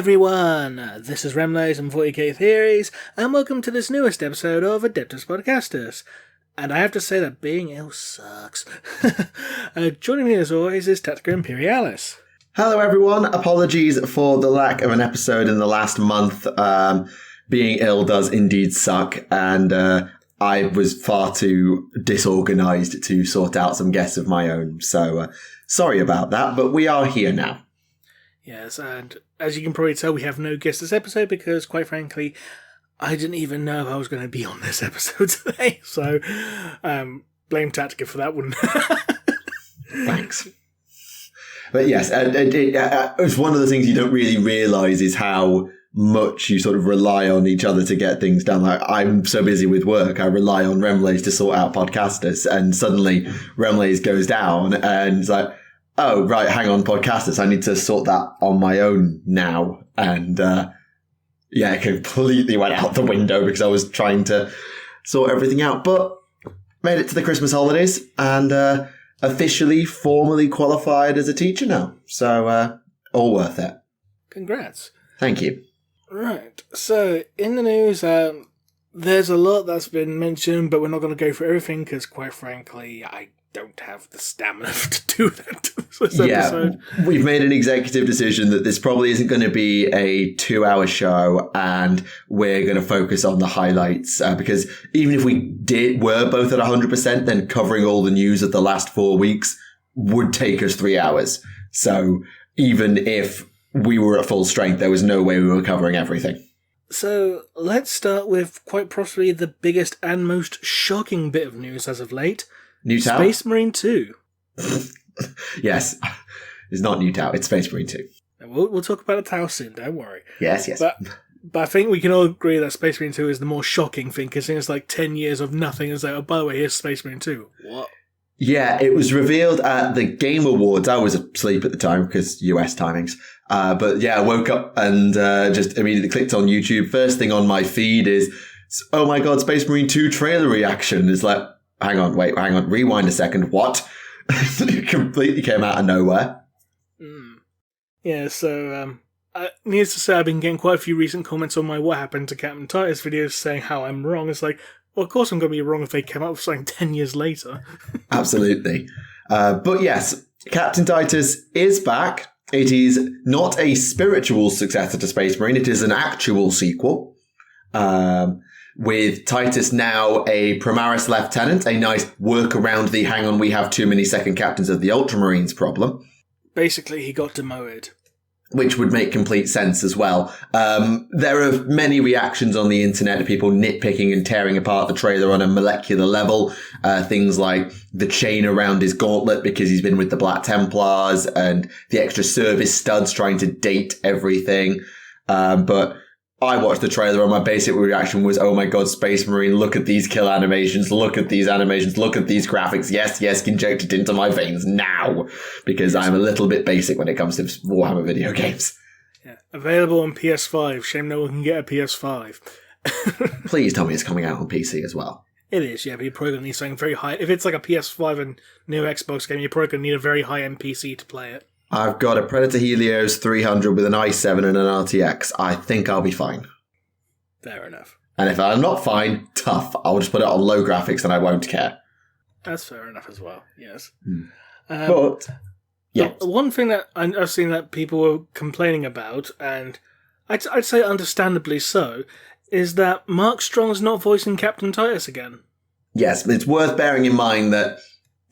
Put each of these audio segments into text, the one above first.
everyone, this is Remleiz and Tactica Imperialis, and welcome to this newest episode of Adeptus Podcastus. And I have to say that being ill sucks. Joining me as always is Tactica Imperialis. Hello everyone, apologies for the lack of an episode in the last month. Being ill does indeed suck, and I was far too disorganised to sort out some guests of my own, so sorry about that, but we are here now. Yes, and as you can probably tell, we have no guest this episode because, quite frankly, I didn't even know if I was going to be on this episode today, so blame Tactica for that one. Thanks. But yes, it's one of the things you don't really realise is how much you sort of rely on each other to get things done. Like, I'm so busy with work, I rely on Remleiz to sort out Podcastus, and suddenly Remleiz goes down, and it's like, oh, right, hang on, Podcastus, I need to sort that on my own now. And it completely went out the window because I was trying to sort everything out. But made it to the Christmas holidays and officially, formally qualified as a teacher now. So all worth it. Congrats. Thank you. Right, so in the news, there's a lot that's been mentioned, but we're not going to go through everything because, quite frankly, I don't have the stamina to do that this episode. We've made an executive decision that this probably isn't going to be a 2-hour show, and we're going to focus on the highlights because even if we were both at 100%, then covering all the news of the last 4 weeks would take us 3 hours. So even if we were at full strength, there was no way we were covering everything. So let's start with quite possibly the biggest and most shocking bit of news as of late. New Tau? Space Marine 2. Yes. It's not New Tau, it's Space Marine 2. We'll talk about the Tau soon, don't worry. Yes. But I think we can all agree that Space Marine 2 is the more shocking thing, because it's like 10 years of nothing. It's like, oh, by the way, here's Space Marine 2. What? Yeah, it was revealed at the Game Awards. I was asleep at the time because US timings. But yeah, I woke up and just immediately clicked on YouTube. First thing on my feed is, oh my god, Space Marine 2 trailer reaction. It's like, hang on, rewind a second. What? It completely came out of nowhere. Yeah, so needless to say, I've been getting quite a few recent comments on my What Happened to Captain Titus videos saying how I'm wrong. It's like, well, of course I'm going to be wrong if they came up with something 10 years later. Absolutely. But yes, Captain Titus is back. It is not a spiritual successor to Space Marine. It is an actual sequel. With Titus now a Primaris Lieutenant, a nice work around the hang on, we have too many second captains of the Ultramarines problem. Basically, he got demoted. Which would make complete sense as well. There are many reactions on the internet of people nitpicking and tearing apart the trailer on a molecular level. Things like the chain around his gauntlet because he's been with the Black Templars, and the extra service studs trying to date everything. But I watched the trailer and my basic reaction was, oh my god, Space Marine, look at these kill animations, look at these animations, look at these graphics. Yes, inject it into my veins now. Because I'm a little bit basic when it comes to Warhammer video games. Yeah, available on PS5. Shame no one can get a PS5. Please tell me it's coming out on PC as well. It is, yeah, but you're probably going to need something very high. If it's like a PS5 and new Xbox game, you're probably going to need a very high-end PC to play it. I've got a Predator Helios 300 with an i7 and an RTX. I think I'll be fine. Fair enough. And if I'm not fine, tough. I'll just put it on low graphics and I won't care. That's fair enough as well, yes. But, yeah. One thing that I've seen that people were complaining about, and I'd say understandably so, is that Mark Strong's not voicing Captain Titus again. Yes, but it's worth bearing in mind that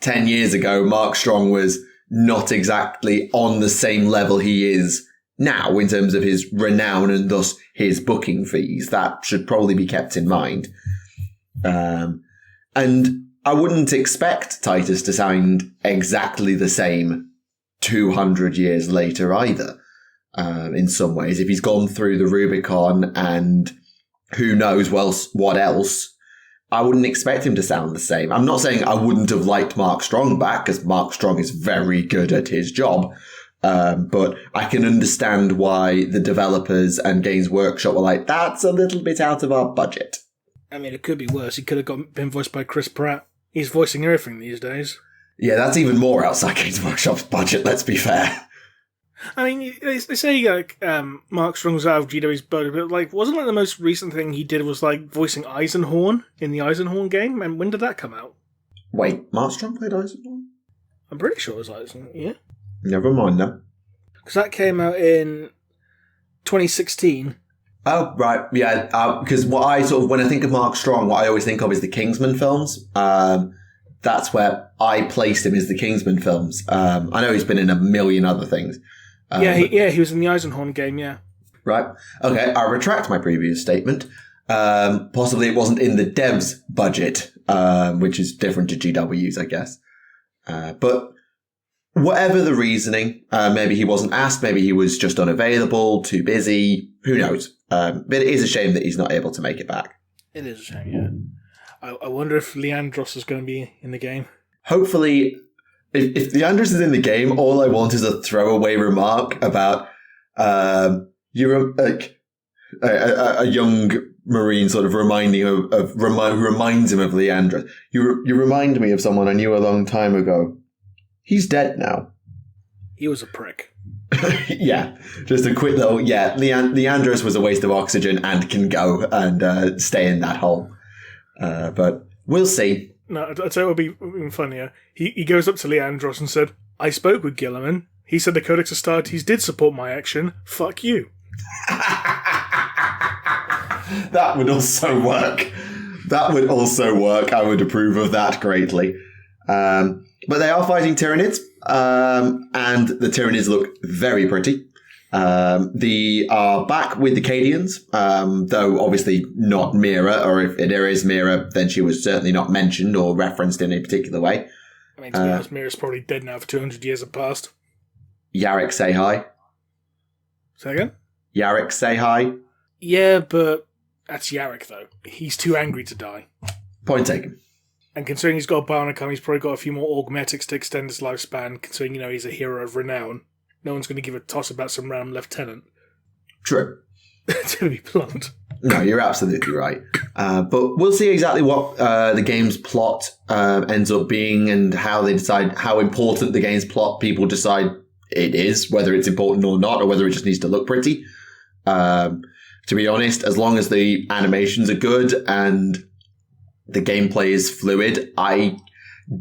10 years ago, Mark Strong was not exactly on the same level he is now in terms of his renown and thus his booking fees. That should probably be kept in mind. And I wouldn't expect Titus to sound exactly the same 200 years later either, in some ways. If he's gone through the Rubicon and who knows what else, I wouldn't expect him to sound the same. I'm not saying I wouldn't have liked Mark Strong back, because Mark Strong is very good at his job. But I can understand why the developers and Games Workshop were like, that's a little bit out of our budget. I mean, it could be worse. He could have been voiced by Chris Pratt. He's voicing everything these days. Yeah, that's even more outside Games Workshop's budget, let's be fair. I mean, they say like Mark Strong was out of GW's budget, but like, wasn't like the most recent thing he did was like voicing Eisenhorn in the Eisenhorn game? And when did that come out? Wait, Mark Strong played Eisenhorn? I'm pretty sure it was Eisenhorn. Yeah. Never mind then. Because that came out in 2016. Oh, right. Yeah. Because what I when I think of Mark Strong, what I always think of is the Kingsman films. That's where I placed him, is the Kingsman films. I know he's been in a million other things. He was in the Eisenhorn game, yeah. Right. Okay, I retract my previous statement. Possibly it wasn't in the devs' budget, which is different to GW's, I guess. But whatever the reasoning, maybe he wasn't asked, maybe he was just unavailable, too busy, who knows. But it is a shame that he's not able to make it back. It is a shame, yeah. I wonder if Leandros is going to be in the game. Hopefully, if Leandros is in the game, all I want is a throwaway remark about you're like a young Marine sort of reminding who reminds him of Leandros. You remind me of someone I knew a long time ago. He's dead now. He was a prick. Yeah, just a quick little, Leandros was a waste of oxygen and can go and stay in that hole. But we'll see. No, I'd say it would be even funnier. He goes up to Leandros and said, I spoke with Gilliman. He said the Codex Astartes did support my action. Fuck you. That would also work. I would approve of that greatly. But they are fighting Tyranids, and the Tyranids look very pretty. They are back with the Cadians, though obviously not Mira, or if there is Mira, then she was certainly not mentioned or referenced in a particular way. I mean, to be honest, Mira's probably dead now for 200 years have passed. Yarrick, say hi. Say again? Yarrick, say hi. Yeah, but that's Yarrick, though. He's too angry to die. Point taken. And considering he's got a Bionicum, he's probably got a few more augmetics to extend his lifespan, considering, he's a hero of renown. No one's going to give a toss about some random lieutenant. True. To be blunt. No, you're absolutely right. But we'll see exactly what the game's plot ends up being, and how they decide how important the game's plot people decide it is, whether it's important or not, or whether it just needs to look pretty. To be honest, as long as the animations are good and the gameplay is fluid, I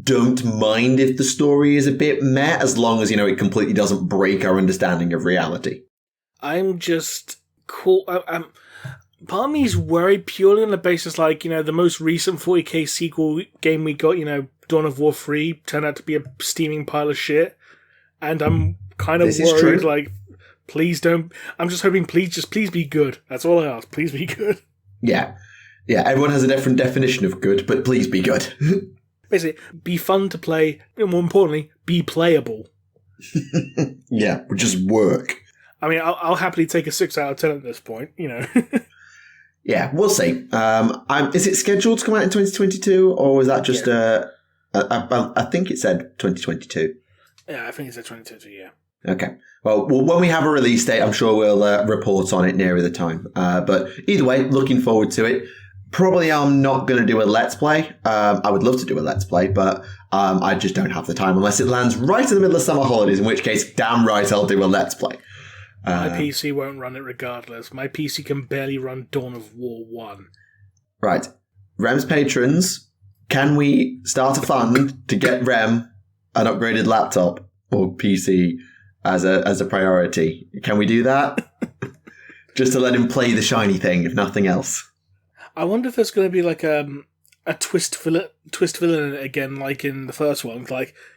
don't mind if the story is a bit meh, as long as, it completely doesn't break our understanding of reality. I'm just cool. Part of me is worried purely on the basis, the most recent 40k sequel game we got, Dawn of War 3, turned out to be a steaming pile of shit. And I'm kind of worried, please don't... I'm just hoping, please be good. That's all I ask. Please be good. Yeah. Yeah, everyone has a different definition of good, but please be good. Basically, be fun to play, and more importantly, be playable. Yeah, just work. I mean, I'll happily take a 6 out of 10 at this point, Yeah, we'll see. Is it scheduled to come out in 2022, or was that just I think it said 2022. Yeah, I think it said 2022, yeah. Okay. Well, when we have a release date, I'm sure we'll report on it nearer the time. But either way, looking forward to it. Probably I'm not going to do a Let's Play. I would love to do a Let's Play, but I just don't have the time unless it lands right in the middle of summer holidays, in which case, damn right, I'll do a Let's Play. My PC won't run it regardless. My PC can barely run Dawn of War 1. Right. Rem's patrons, can we start a fund to get Rem an upgraded laptop or PC as a priority? Can we do that? Just to let him play the shiny thing, if nothing else. I wonder if there's going to be a twist villain in it again, like in the first one,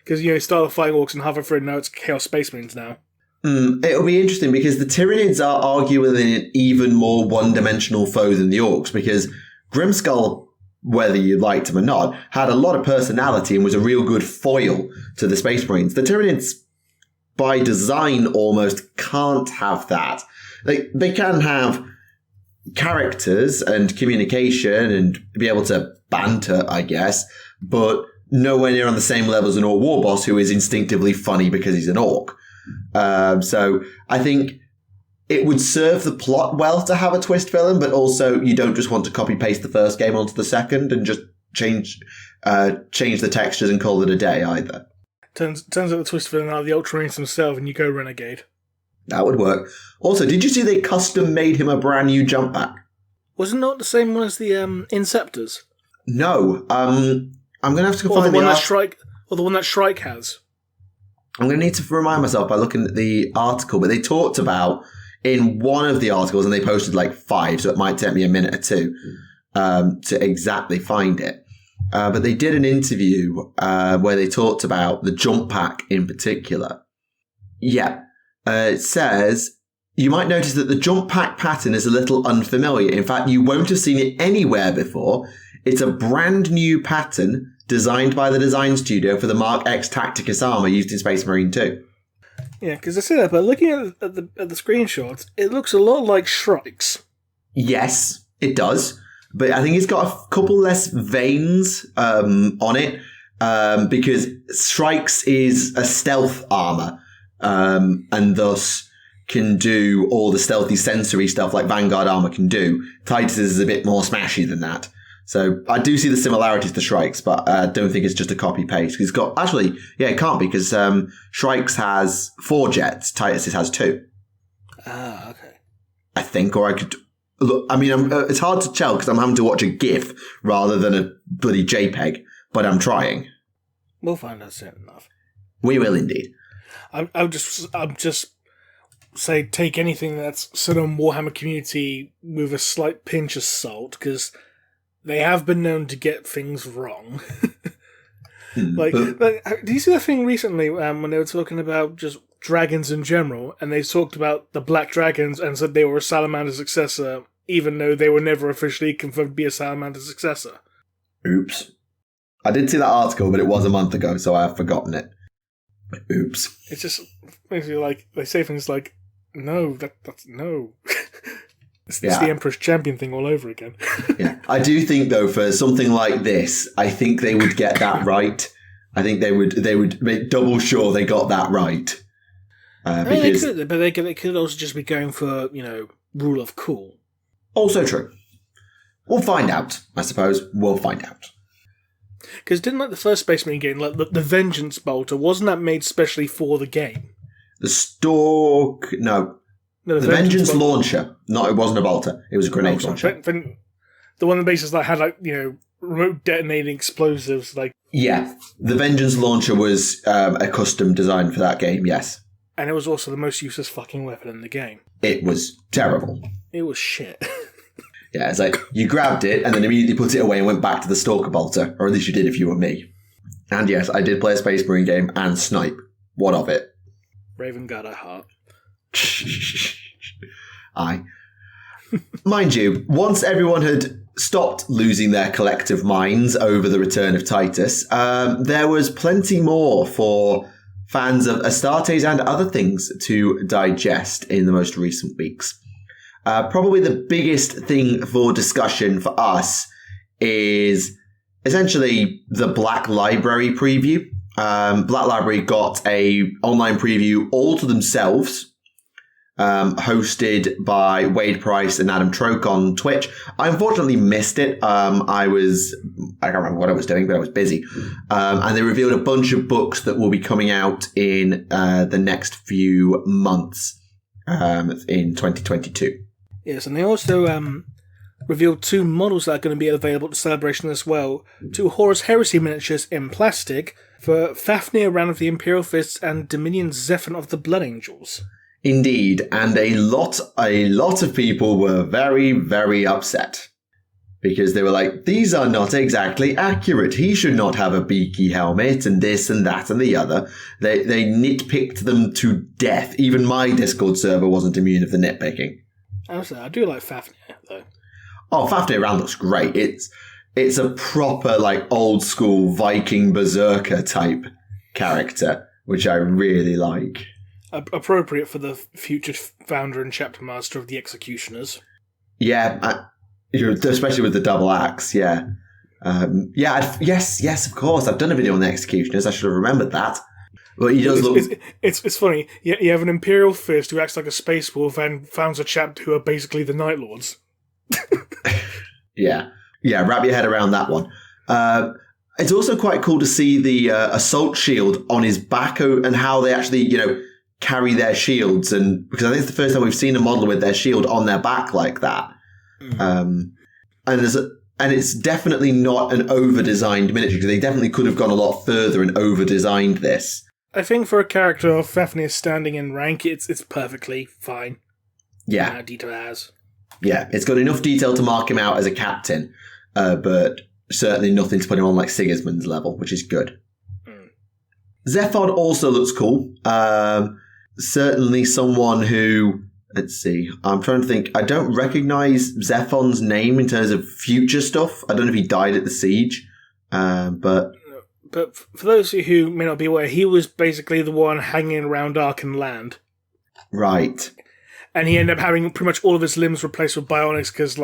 because you start off fighting orcs and halfway through, now it's Chaos Space Marines now. It'll be interesting because the Tyranids are arguably an even more one-dimensional foe than the orcs, because Grimskull, whether you liked him or not, had a lot of personality and was a real good foil to the Space Marines. The Tyranids, by design, almost can't have that. They can have characters and communication and be able to banter, I guess, but nowhere near on the same level as an orc war boss who is instinctively funny because he's an orc. So I think it would serve the plot well to have a twist villain, but also you don't just want to copy paste the first game onto the second and just change the textures and call it a day either. Turns out the twist villain are the Ultramarines themselves, and you go Renegade. That would work. Also, did you see they custom made him a brand new jump pack? Was it not the same one as the Inceptors? No. I'm going to have to find the one that Shrike has. I'm going to need to remind myself by looking at the article, but they talked about in one of the articles, and they posted like 5, so it might take me a minute or 2 to exactly find it. But they did an interview where they talked about the jump pack in particular. Yeah. It says, you might notice that the jump pack pattern is a little unfamiliar. In fact, you won't have seen it anywhere before. It's a brand new pattern designed by the design studio for the Mark X Tacticus armor used in Space Marine 2. Yeah, because I see that, but looking at the screenshots, it looks a lot like Shrike's. Yes, it does. But I think it's got a couple less veins on it because Shrike's is a stealth armor and thus can do all the stealthy sensory stuff like Vanguard armor can do. Titus is a bit more smashy than that. So I do see the similarities to Shrike's, but I don't think it's just a copy-paste. It's got, actually, yeah, it can't be, because Shrike's has 4 jets, Titus's has 2. Ah, okay. I think, or I could... Look, I mean, it's hard to tell because I'm having to watch a GIF rather than a bloody JPEG, but I'm trying. We'll find out soon enough. We will indeed. I'm just say take anything that's said on Warhammer community with a slight pinch of salt, because they have been known to get things wrong. Like, do you see that thing recently when they were talking about just dragons in general, and they talked about the black dragons and said they were a salamander successor, even though they were never officially confirmed to be a salamander successor? Oops. I did see that article, but it was a month ago, so I have forgotten it. Oops. It's just basically like, they say things like, no, that's no. It's the Emperor's Champion thing all over again. Yeah, I do think though, for something like this, I think they would get that right. I think they would make double sure they got that right. I mean, they could, but they could also just be going for, rule of cool. Also true. We'll find out. I suppose we'll find out. Because didn't the first Space Marine game, like the Vengeance Bolter, wasn't that made specially for the game? The Stork, no. No, the Vengeance launcher. No, it wasn't a bolter. It was a grenade launcher. The one that basically had remote detonating explosives. Yeah, the Vengeance launcher was a custom design for that game, yes. And it was also the most useless fucking weapon in the game. It was terrible. It was shit. Yeah, it's like, you grabbed it and then immediately put it away and went back to the Stalker bolter. Or at least you did if you were me. And yes, I did play a Space Marine game and snipe. What of it? Raven got a heart. Aye. Mind you, once everyone had stopped losing their collective minds over the return of Titus, there was plenty more for fans of Astartes and other things to digest in the most recent weeks. Probably the biggest thing for discussion for us is essentially the Black Library preview. Black Library got a online preview all to themselves, hosted by Wade Price and Adam Troke on Twitch. I unfortunately missed it. I can't remember what I was doing, but I was busy. And they revealed a bunch of books that will be coming out in the next few months in 2022. Yes, and they also revealed 2 models that are going to be available at Celebration as well. 2 Horus Heresy miniatures in plastic for Fafnir, Ran of the Imperial Fists, and Dominion Zephyr of the Blood Angels. Indeed, and a lot of people were very, very upset. Because they were like, these are not exactly accurate. He should not have a beaky helmet and this and that and the other. They nitpicked them to death. Even my Discord server wasn't immune of the nitpicking. I do like Fafnir, though. Oh, Fafnir Ran looks great. It's a proper, old school Viking berserker type character, which I really like. Appropriate for the future founder and chapter master of the Executioners. Yeah, especially with the double axe, yeah. Yes, of course. I've done a video on the Executioners. I should have remembered that. But he does look... It's funny. You have an Imperial Fist who acts like a space wolf and founds a chapter who are basically the Night Lords. Yeah, wrap your head around that one. It's also quite cool to see the assault shield on his back and how they actually, carry their shields, and because I think it's the first time we've seen a model with their shield on their back like that. And it's definitely not an over-designed miniature, because they definitely could have gone a lot further and over-designed this. I think for a character of Fafnir's standing in rank, it's perfectly fine. Yeah. Detail has. Yeah, it's got enough detail to mark him out as a captain, but certainly nothing to put him on like Sigismund's level, which is good. Zephod also looks cool. Certainly someone who... Let's see. I'm trying to think. I don't recognize Zephon's name in terms of future stuff. I don't know if he died at the siege, but for those who may not be aware, he was basically the one hanging around Arkan Land. Right. And he ended up having pretty much all of his limbs replaced with bionics because,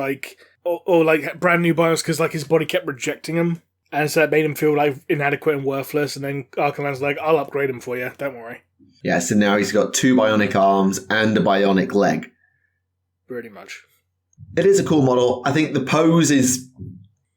or brand new bionics because, his body kept rejecting him. And so that made him feel, inadequate and worthless. And then Arkan Land's like, I'll upgrade him for you. Don't worry. Yeah, so now he's got 2 bionic arms and a bionic leg. Pretty much. It is a cool model. I think the pose is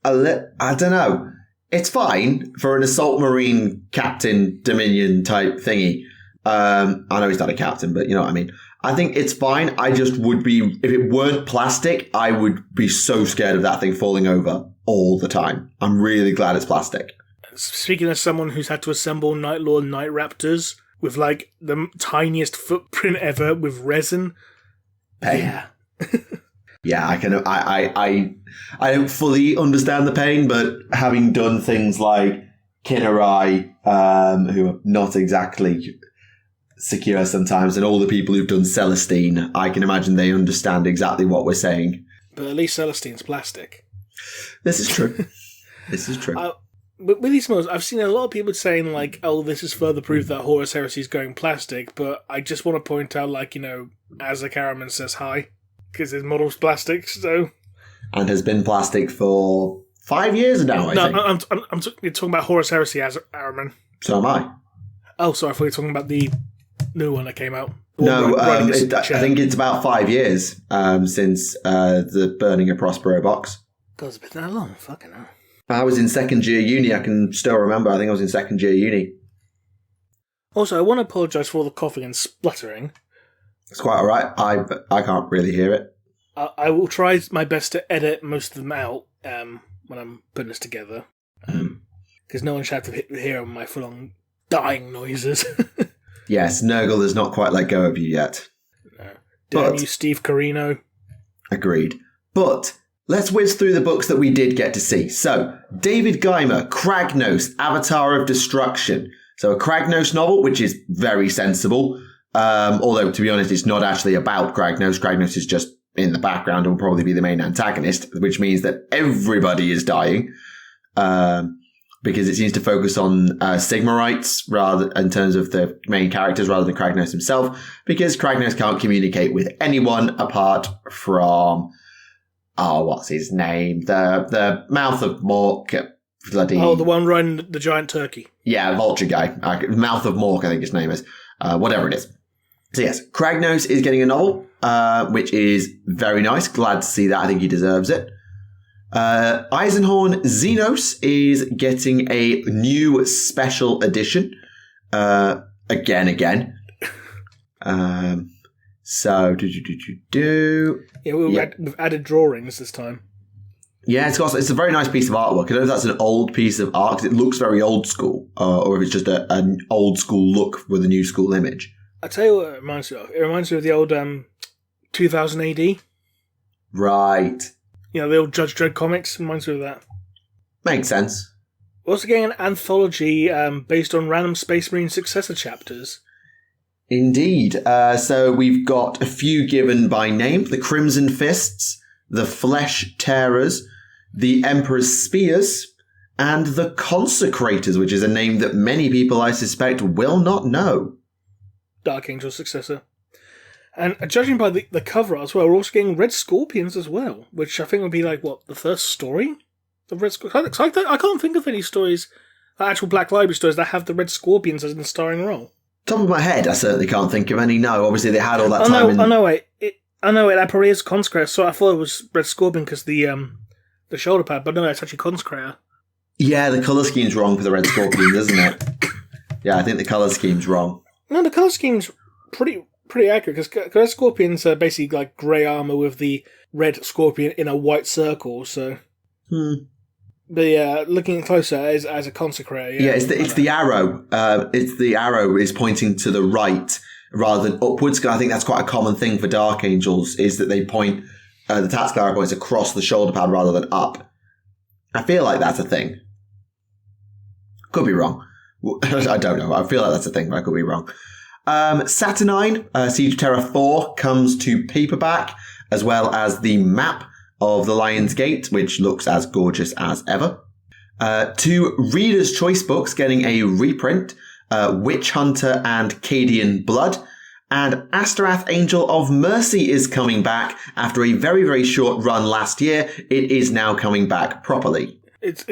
I don't know. It's fine for an assault marine captain Dominion type thingy. I know he's not a captain, but you know what I mean. I think it's fine. I just would be, if it weren't plastic, I would be so scared of that thing falling over all the time. I'm really glad it's plastic. Speaking as someone who's had to assemble Night Lord Night Raptors with the tiniest footprint ever with resin. Yeah. Yeah, I don't fully understand the pain, but having done things like Kinnerai, who are not exactly secure sometimes, and all the people who've done Celestine, I can imagine they understand exactly what we're saying. But at least Celestine's plastic. This is true. This is true. But with these models, I've seen a lot of people saying, oh, this is further proof that Horus Heresy is going plastic, but I just want to point out, Azek Araman says hi, because his model's plastic, so... And has been plastic for 5 years now, I think. I'm talking about Horus Heresy as Araman. So am I. Oh, sorry, I thought you were talking about the new one that came out. No, I think it's about 5 years since the Burning of Prospero box. God, it's been that long, fucking hell. I was in second year uni, I can still remember. I think I was in second year uni. Also, I want to apologise for all the coughing and spluttering. It's quite alright. I can't really hear it. I will try my best to edit most of them out when I'm putting this together. Because no one should have to hear my full-on dying noises. Yes, Nurgle has not quite let go of you yet. No. Damn you, Steve Carino. Agreed. But... let's whiz through the books that we did get to see. So, David Geimer, Kragnos, Avatar of Destruction. So, a Kragnos novel, which is very sensible. Although, to be honest, it's not actually about Kragnos. Kragnos is just in the background and will probably be the main antagonist, which means that everybody is dying. Because it seems to focus on Sigmarites rather in terms of the main characters rather than Kragnos himself. Because Kragnos can't communicate with anyone apart from... oh, what's his name? The Mouth of Mork. Bloody... oh, the one riding the giant turkey. Yeah, vulture guy. Mouth of Mork, I think his name is. Whatever it is. So yes, Kragnos is getting a novel, which is very nice. Glad to see that. I think he deserves it. Eisenhorn Xenos is getting a new special edition. Again. So, Yeah, we've added drawings this time. Yeah, it's a very nice piece of artwork. I don't know if that's an old piece of art, because it looks very old school, or if it's just an old school look with a new school image. I'll tell you what it reminds me of. It reminds me of the old 2000 AD. Right. You know, the old Judge Dredd comics. Reminds me of that. Makes sense. We're also getting an anthology based on random Space Marine successor chapters. Indeed. So we've got a few given by name. The Crimson Fists, the Flesh Tearers, the Emperor's Spears, and the Consecrators, which is a name that many people, I suspect, will not know. Dark Angel's successor. And judging by the cover art as well, we're also getting Red Scorpions as well, which I think would be the first story of Red Scorpions. I can't think of any stories, actual Black Library stories, that have the Red Scorpions as in the starring role. Top of my head, I certainly can't think of any. No, obviously they had all that time. I know it. That probably is Consecrator. So I thought it was Red Scorpion because the shoulder pad, but no, it's actually Consecrator. Yeah, the colour scheme's wrong for the Red Scorpions, isn't it? Yeah, I think the colour scheme's wrong. No, the colour scheme's pretty accurate, because scorpions are basically like grey armour with the red scorpion in a white circle, so... But yeah, looking closer as a consecrator. Yeah, it's the arrow. It's the arrow is pointing to the right rather than upwards. I think that's quite a common thing for Dark Angels, is that they point, the tactical arrow points across the shoulder pad rather than up. I feel like that's a thing. Could be wrong. I don't know. I feel like that's a thing, but I could be wrong. Saturnine, Siege of Terra 4 comes to paperback, as well as the map of the Lion's Gate, which looks as gorgeous as ever. 2 Reader's Choice books getting a reprint, Witch Hunter and Cadian Blood, and Astarath Angel of Mercy is coming back after a very, very short run last year. It is now coming back properly. It's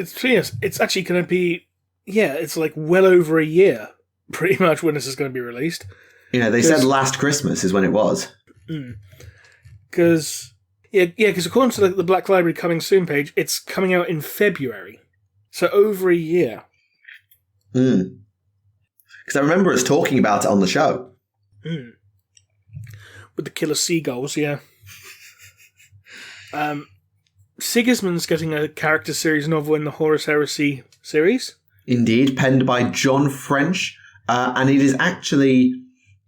actually going to be, it's like well over a year, pretty much, when this is going to be released. Yeah, they said last Christmas is when it was. Because... because according to the Black Library Coming Soon page, it's coming out in February. So over a year. Because I remember us talking about it on the show. With the killer seagulls, yeah. Sigismund's getting a character series novel in the Horus Heresy series. Indeed, penned by John French. And it is actually,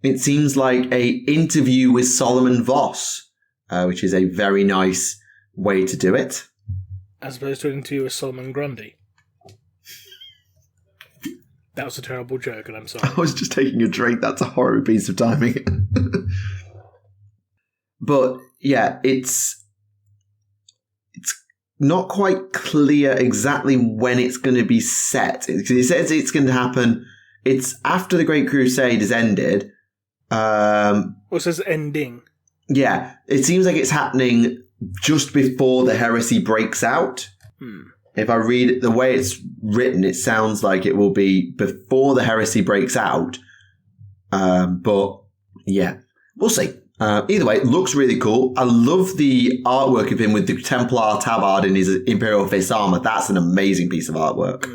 it seems like a interview with Solomon Voss. Which is a very nice way to do it. As opposed to an interview with Solomon Grundy. That was a terrible joke, and I'm sorry. I was just taking a drink. That's a horrible piece of timing. But, yeah, it's not quite clear exactly when it's going to be set. It says it's going to happen. It's after the Great Crusade has ended. It says ending. Yeah, it seems like it's happening just before the heresy breaks out. If I read it the way it's written, it sounds like it will be before the heresy breaks out. But yeah, we'll see. Either way, it looks really cool. I love the artwork of him with the Templar tabard in his Imperial face armor. That's an amazing piece of artwork.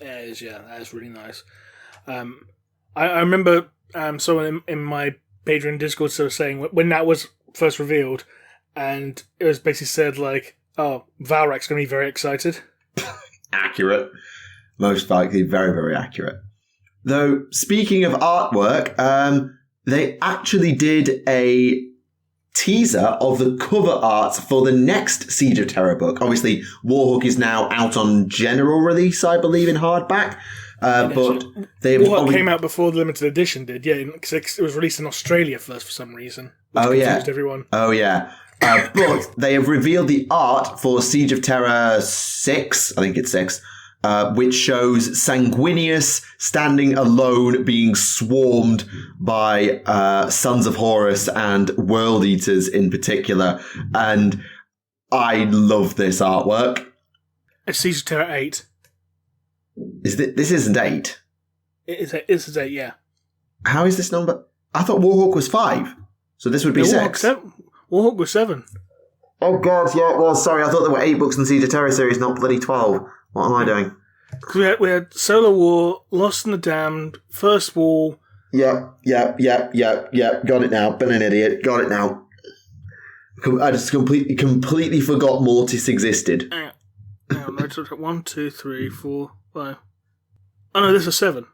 Yeah, it is. Yeah, that is really nice. I remember someone in my Patreon Discord sort of saying when that was first revealed, and it was basically said like, "Oh, Valrak's going to be very excited." Accurate, most likely, very, very accurate. Though speaking of artwork, they actually did a teaser of the cover art for the next Siege of Terra book. Obviously, Warhawk is now out on general release, I believe, in hardback. But Warhawk came out before the limited edition did, because it was released in Australia first for some reason. Confused everyone. Oh yeah. But they have revealed the art for Siege of Terra 6, I think it's 6, which shows Sanguinius standing alone being swarmed by Sons of Horus and World Eaters in particular. And I love this artwork. It's Siege of Terra 8. This isn't 8. This is 8, yeah. How is this number? I thought Warhawk was 5. So this would be 6. Warhawk was 7. Oh god, yeah, well, sorry, I thought there were 8 books in the Siege of Terra series, not bloody 12. What am I doing? We had Solar War, Lost and the Damned, First War. Got it now. Been an idiot. Got it now. I just completely forgot Mortis existed. Hang on, I took 1, 2, 3, 4, 5. Oh no, this is 7.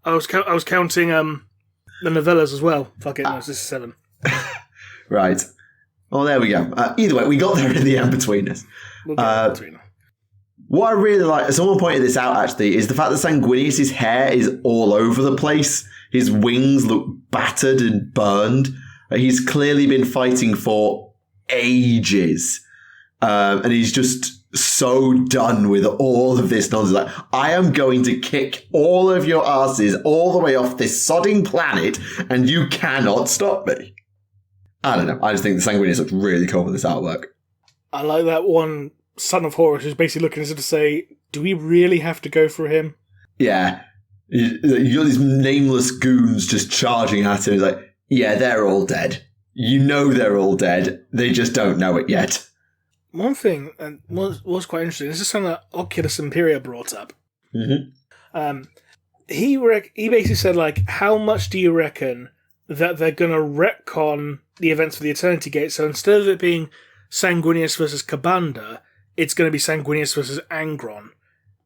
I was counting the novellas as well. Fuck it, no, this is 7. Right. Well, there we go. Either way, we got there in the end between us. We'll get between. What I really like, someone pointed this out actually, is the fact that Sanguinius' hair is all over the place. His wings look battered and burned. He's clearly been fighting for ages. And he's just so done with all of this nonsense. Like, I am going to kick all of your asses all the way off this sodding planet, and you cannot stop me. I don't know. I just think the Sanguinius looks really cool with this artwork. I like that one Son of Horus who's basically looking as if to say, do we really have to go for him? Yeah. You got these nameless goons just charging at him. He's like, yeah, they're all dead. You know they're all dead. They just don't know it yet. One thing was quite interesting. This is something that Oculus Imperia brought up. Mm-hmm. He basically said, like, how much do you reckon that they're going to retcon the events for the Eternity Gate. So instead of it being Sanguinius versus Kabanda, it's going to be Sanguinius versus Angron.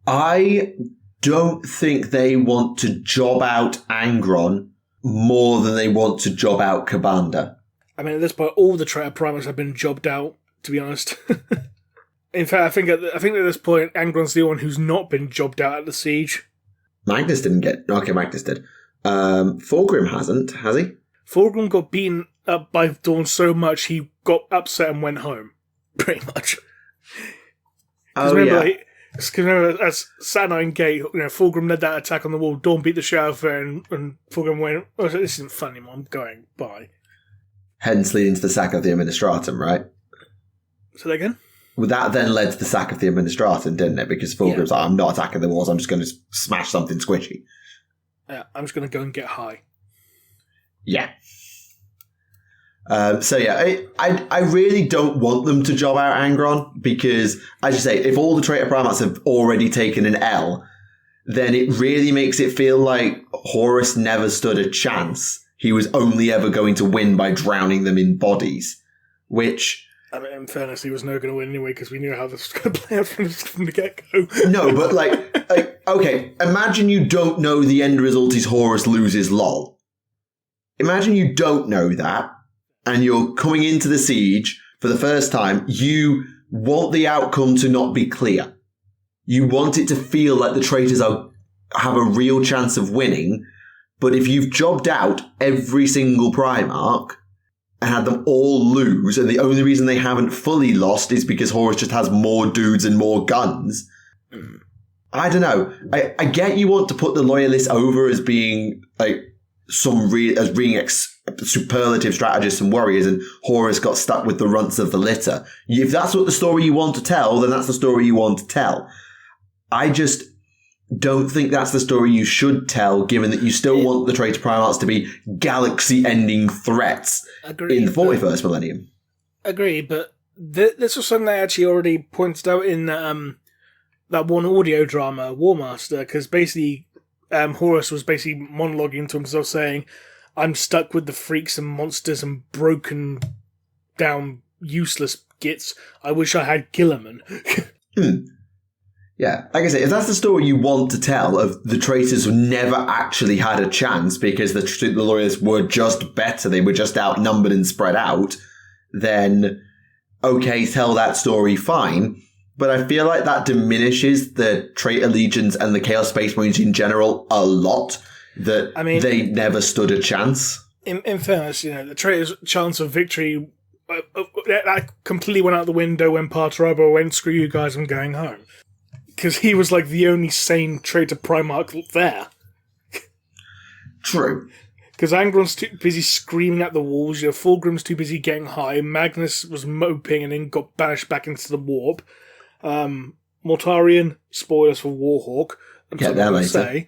I don't think they want to job out Angron more than they want to job out Kabanda. I mean, at this point, all the traitor primates have been jobbed out, to be honest. In fact, I think at this point, Angron's the one who's not been jobbed out at the siege. Magnus didn't get... Okay, Magnus did. Thorgrim hasn't, has he? Thorgrim got beaten up by Dawn so much, he got upset and went home. Pretty much. Oh, yeah. Because remember, as Saturnine Gate, Thorgrim led that attack on the wall, Dawn beat the shit out of her, and Thorgrim went, oh, this isn't fun anymore, I'm going, bye. Hence leading to the sack of the Administratum, right? Say that again? Well, that then led to the sack of the Administratum, didn't it? Because Thorgrim's like, I'm not attacking the walls, I'm just going to smash something squishy. Yeah, I'm just going to go and get high. Yeah. I really don't want them to job out Angron because, as you say, if all the traitor primates have already taken an L, then it really makes it feel like Horus never stood a chance. He was only ever going to win by drowning them in bodies, which... I mean, in fairness, he was never going to win anyway because we knew how this was going to play out from the get-go. No, but okay, imagine you don't know the end result is Horus loses lol. Imagine you don't know that, and you're coming into the siege for the first time. You want the outcome to not be clear. You want it to feel like the traitors have a real chance of winning, but if you've jobbed out every single Primarch and had them all lose, and the only reason they haven't fully lost is because Horus just has more dudes and more guns, I don't know. I get you want to put the Loyalists over as being like superlative strategists and warriors, and Horus got stuck with the runts of the litter. If that's what the story you want to tell, then that's the story you want to tell. I just don't think that's the story you should tell, given that you still want the traitor primates to be galaxy-ending threats in the 41st millennium. Agree, but this was something they actually already pointed out in that one audio drama, War Master, because basically Horus was basically monologuing to himself saying, I'm stuck with the freaks and monsters and broken down useless gits. I wish I had Gilliman. Yeah, like I say, if that's the story you want to tell of the traitors who never actually had a chance because the Loyalists were just better, they were just outnumbered and spread out, then okay, tell that story, fine. But I feel like that diminishes the traitor legions and the Chaos Space Marines in general a lot, that they never stood a chance. In fairness, the traitors' chance of victory that completely went out the window when Parturabo went, screw you guys, I'm going home. Because he was like the only sane traitor Primarch there. True. Because Angron's too busy screaming at the walls, Fulgrim's too busy getting high, Magnus was moping and then got banished back into the warp. Mortarion, spoilers for Warhawk, Get there later.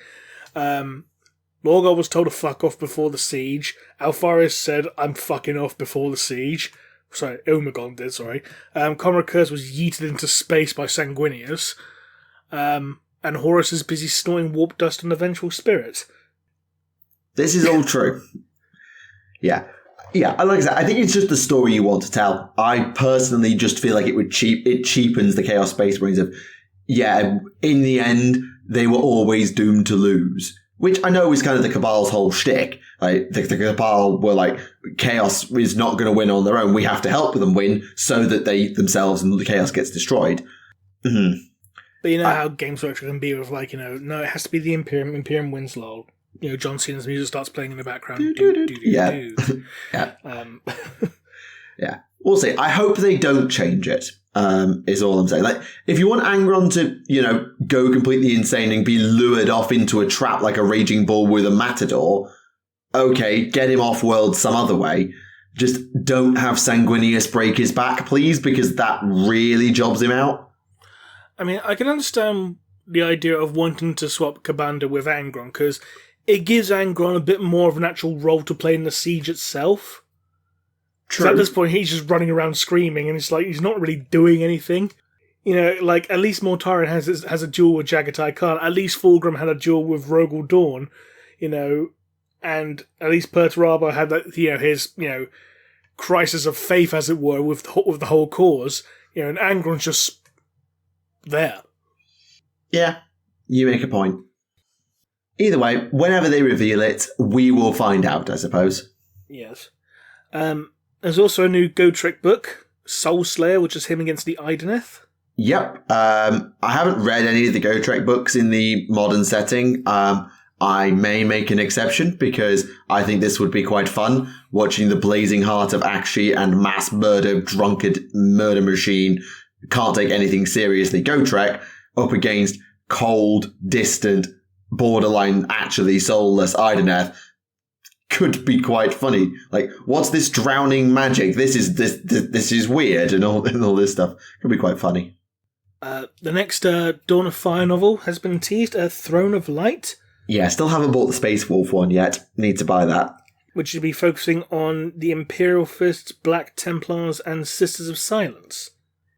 Lorgar was told to fuck off before the siege. Alpharius said, I'm fucking off before the siege. Sorry, Omegon did, sorry. Conrad Kurz was yeeted into space by Sanguinius. And Horus is busy snorting warp dust on the vengeful spirits. This is all true. Yeah. Yeah, like I said, I think it's just the story you want to tell. I personally just feel like it cheapens the Chaos Space Marines of, in the end, they were always doomed to lose. Which I know is kind of the Cabal's whole shtick. Like, the Cabal were like, Chaos is not going to win on their own. We have to help them win so that they themselves and the Chaos gets destroyed. Mm-hmm. But how Games Workshop can be with no, it has to be the Imperium. Imperium wins, lol. John Cena's music starts playing in the background. Yeah. Yeah. We'll see. I hope they don't change it, is all I'm saying. Like, if you want Angron to, go completely insane and be lured off into a trap like a raging bull with a matador, okay, get him off world some other way. Just don't have Sanguinius break his back, please, because that really jobs him out. I mean, I can understand the idea of wanting to swap Kabanda with Angron, because it gives Angron a bit more of an actual role to play in the siege itself. True. At this point, he's just running around screaming, and it's like he's not really doing anything. At least Mortarion has a duel with Jagatai Khan. At least Fulgrim had a duel with Rogel Dawn. and at least Perturabo had that, his, crisis of faith, as it were, with the whole cause, and Angron's just there. Yeah, you make a point. Either way, whenever they reveal it, we will find out, I suppose. Yes. There's also a new Gotrek book, Soul Slayer, which is him against the Ideneth. Yep. I haven't read any of the Gotrek books in the modern setting. I may make an exception because I think this would be quite fun, watching the blazing heart of Akshi and mass murder, drunkard murder machine, can't take anything seriously Gotrek, up against cold, distant, borderline actually soulless Ideneth. Could be quite funny. Like, what's this drowning magic? This is weird, and all this stuff. Could be quite funny. The next Dawn of Fire novel has been teased, Throne of Light. Yeah, still haven't bought the Space Wolf one yet. Need to buy that. Which should be focusing on the Imperial Fists, Black Templars, and Sisters of Silence.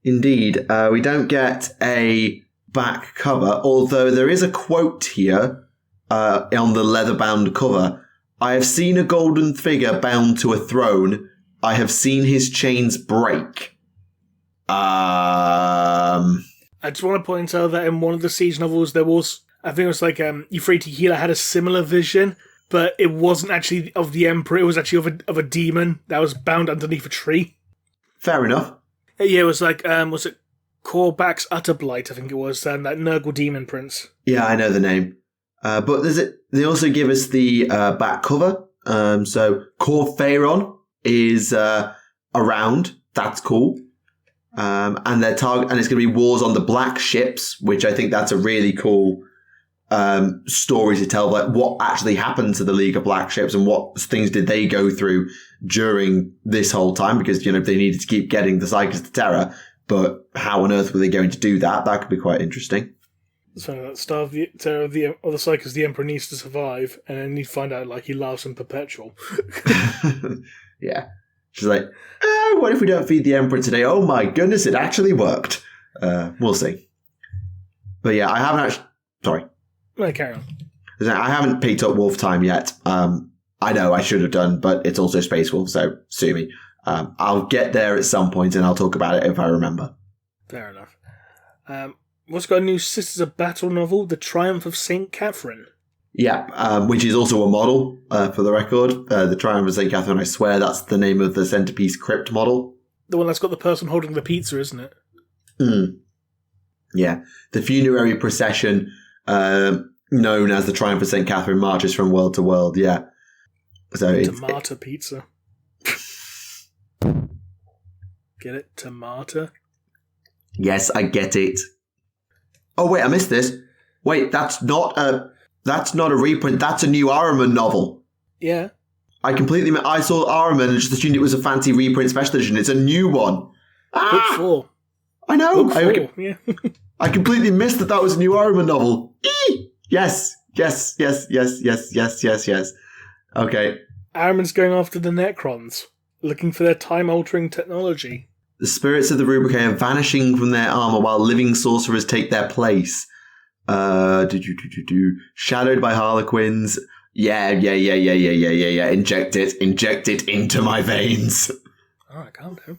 Indeed. We don't get a back cover, although there is a quote here on the leather-bound cover. I have seen a golden figure bound to a throne. I have seen his chains break. I just want to point out that in one of the Siege novels, there was, I think it was like, Euphrates Tequila had a similar vision, but it wasn't actually of the Emperor, it was actually of a demon that was bound underneath a tree. Fair enough. Yeah, it was like, was it Korvax Utterblight, I think it was, that Nurgle Demon Prince. Yeah, I know the name. But they also give us the back cover. So Cor Phaeron is around. That's cool. And their target, and it's going to be wars on the black ships, which I think that's a really cool story to tell. Like what actually happened to the League of Black Ships and what things did they go through during this whole time? Because they needed to keep getting the Psychers to Terra, but how on earth were they going to do that? That could be quite interesting. So that starve the Terror of the Psychers the Emperor needs to survive, and then you find out he laughs in perpetual. Yeah. She's like, what if we don't feed the Emperor today? Oh my goodness, it actually worked. We'll see. But yeah, I haven't actually... Sorry. No, carry on. I haven't picked up Wolf Time yet. I know I should have done, but it's also Space Wolf, so sue me. I'll get there at some point and I'll talk about it if I remember. Fair enough. What's got a new Sisters of Battle novel, The Triumph of St. Catherine? Yeah, which is also a model, for the record. The Triumph of St. Catherine, I swear that's the name of the centerpiece crypt model. The one that's got the person holding the pizza, isn't it? Yeah. The funerary procession, known as the Triumph of St. Catherine, marches from world to world, yeah. So Tomato pizza. Get it? Tomato? Yes, I get it. Oh, wait, I missed this. Wait, that's not a reprint. That's a new Ahriman novel. Yeah. I saw Ahriman and just assumed it was a fancy reprint special edition. It's a new one. Book 4. I know. Book 4, yeah. I completely missed that was a new Ahriman novel. Yes. Okay. Ahriman's going after the Necrons, looking for their time-altering technology. The spirits of the Rubricae are vanishing from their armor while living sorcerers take their place. Shadowed by Harlequins. Yeah. Inject it into my veins. Alright, calm down.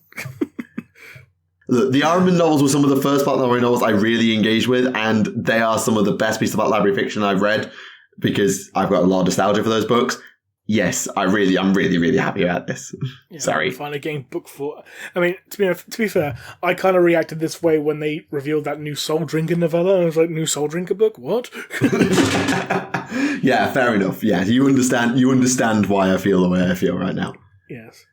Look, the Ahriman novels were some of the first Battle Library novels I really engaged with, and they are some of the best pieces of Battle Library fiction I've read because I've got a lot of nostalgia for those books. Yes, I'm really happy about this. Yeah, Sorry. Finally getting book 4. I mean, to be fair, I kind of reacted this way when they revealed that new Soul Drinker novella. I was like, new Soul Drinker book? What? Yeah, fair enough. Yeah, you understand why I feel the way I feel right now. Yes.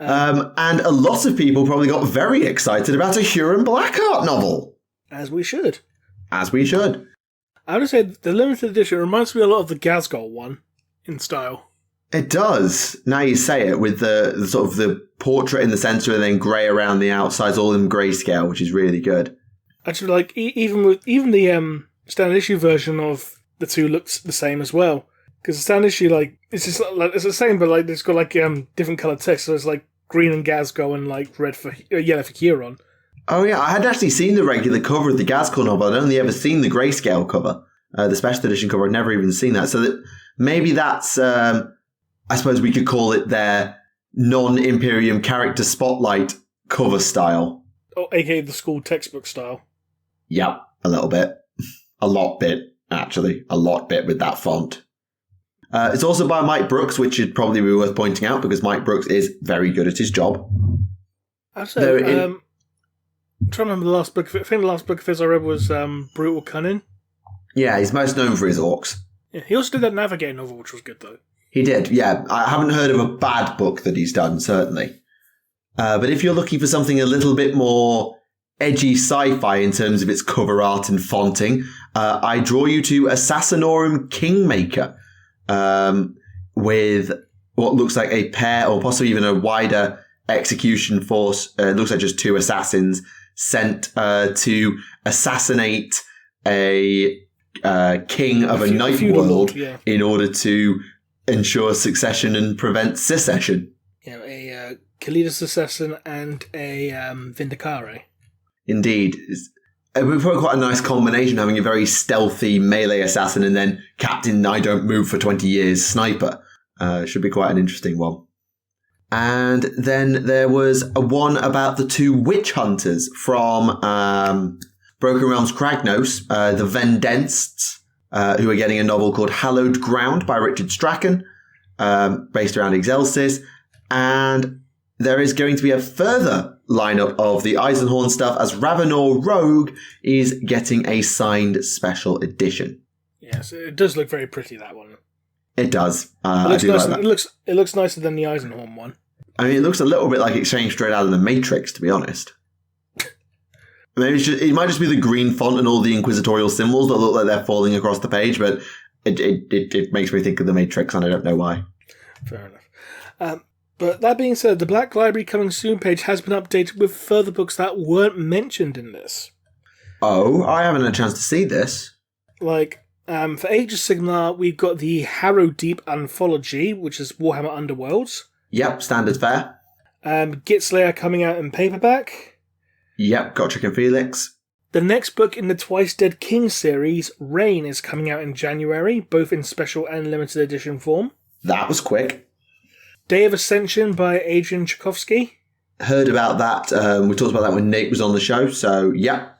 And a lot of people probably got very excited about a Huron Blackheart novel. As we should. I would say the limited edition reminds me a lot of the Ghazghkull one in style. It does. Now you say it, with the sort of the portrait in the centre and then grey around the outsides, all in grayscale, which is really good. Actually, like even the standard issue version of the two looks the same as well. Because the standard issue, it's just it's the same, but it's got different coloured text. So it's green and Ghazghkull and red for yellow for Huron. Oh yeah, I had actually seen the regular cover of the Ghazghkull novel. I'd only ever seen the grayscale cover, the special edition cover. I'd never even seen that. So that maybe that's I suppose we could call it their non-Imperium character spotlight cover style. Oh, aka the school textbook style. Yep, a little bit. A lot bit, actually. A lot bit with that font. It's also by Mike Brooks, which should probably be worth pointing out because Mike Brooks is very good at his job. I'm trying to remember the last book. I think the last book of his I read was Brutal Cunning. Yeah, he's most known for his orcs. Yeah, he also did that Navigator novel, which was good, though. He did, yeah. I haven't heard of a bad book that he's done, certainly. But if you're looking for something a little bit more edgy sci-fi in terms of its cover art and fonting, I draw you to Assassinorum Kingmaker, with what looks like a pair or possibly even a wider execution force. It looks like just two assassins sent to assassinate a king of a night world in order to ensure succession and prevent secession. Yeah, a Kalidas assassin and a Vindicare. Indeed. We've got quite a nice combination, having a very stealthy melee assassin and then Captain I Don't Move for 20 years sniper. Should be quite an interesting one. And then there was a one about the two witch hunters from Broken Realms Kragnos, the Vendensts, who are getting a novel called Hallowed Ground by Richard Strachan, based around Exelsis. And there is going to be a further lineup of the Eisenhorn stuff as Ravenor Rogue is getting a signed special edition. Yes, it does look very pretty, that one. It does. It looks nicer than the Eisenhorn one. I mean, it looks a little bit like it's changed straight out of the Matrix, to be honest. Maybe it might just be the green font and all the inquisitorial symbols that look like they're falling across the page, but it makes me think of the Matrix, and I don't know why. Fair enough. But that being said, the Black Library Coming Soon page has been updated with further books that weren't mentioned in this. Oh, I haven't had a chance to see this. Like, for Age of Sigmar, we've got the Harrow Deep Anthology, which is Warhammer Underworlds. Yep, standard fare. Gitslayer coming out in paperback. Yep, Gotrek and Felix. The next book in the Twice Dead King series, Reign, is coming out in January, both in special and limited edition form. That was quick. Day of Ascension by Adrian Tchaikovsky. Heard about that. We talked about that when Nate was on the show, so yeah.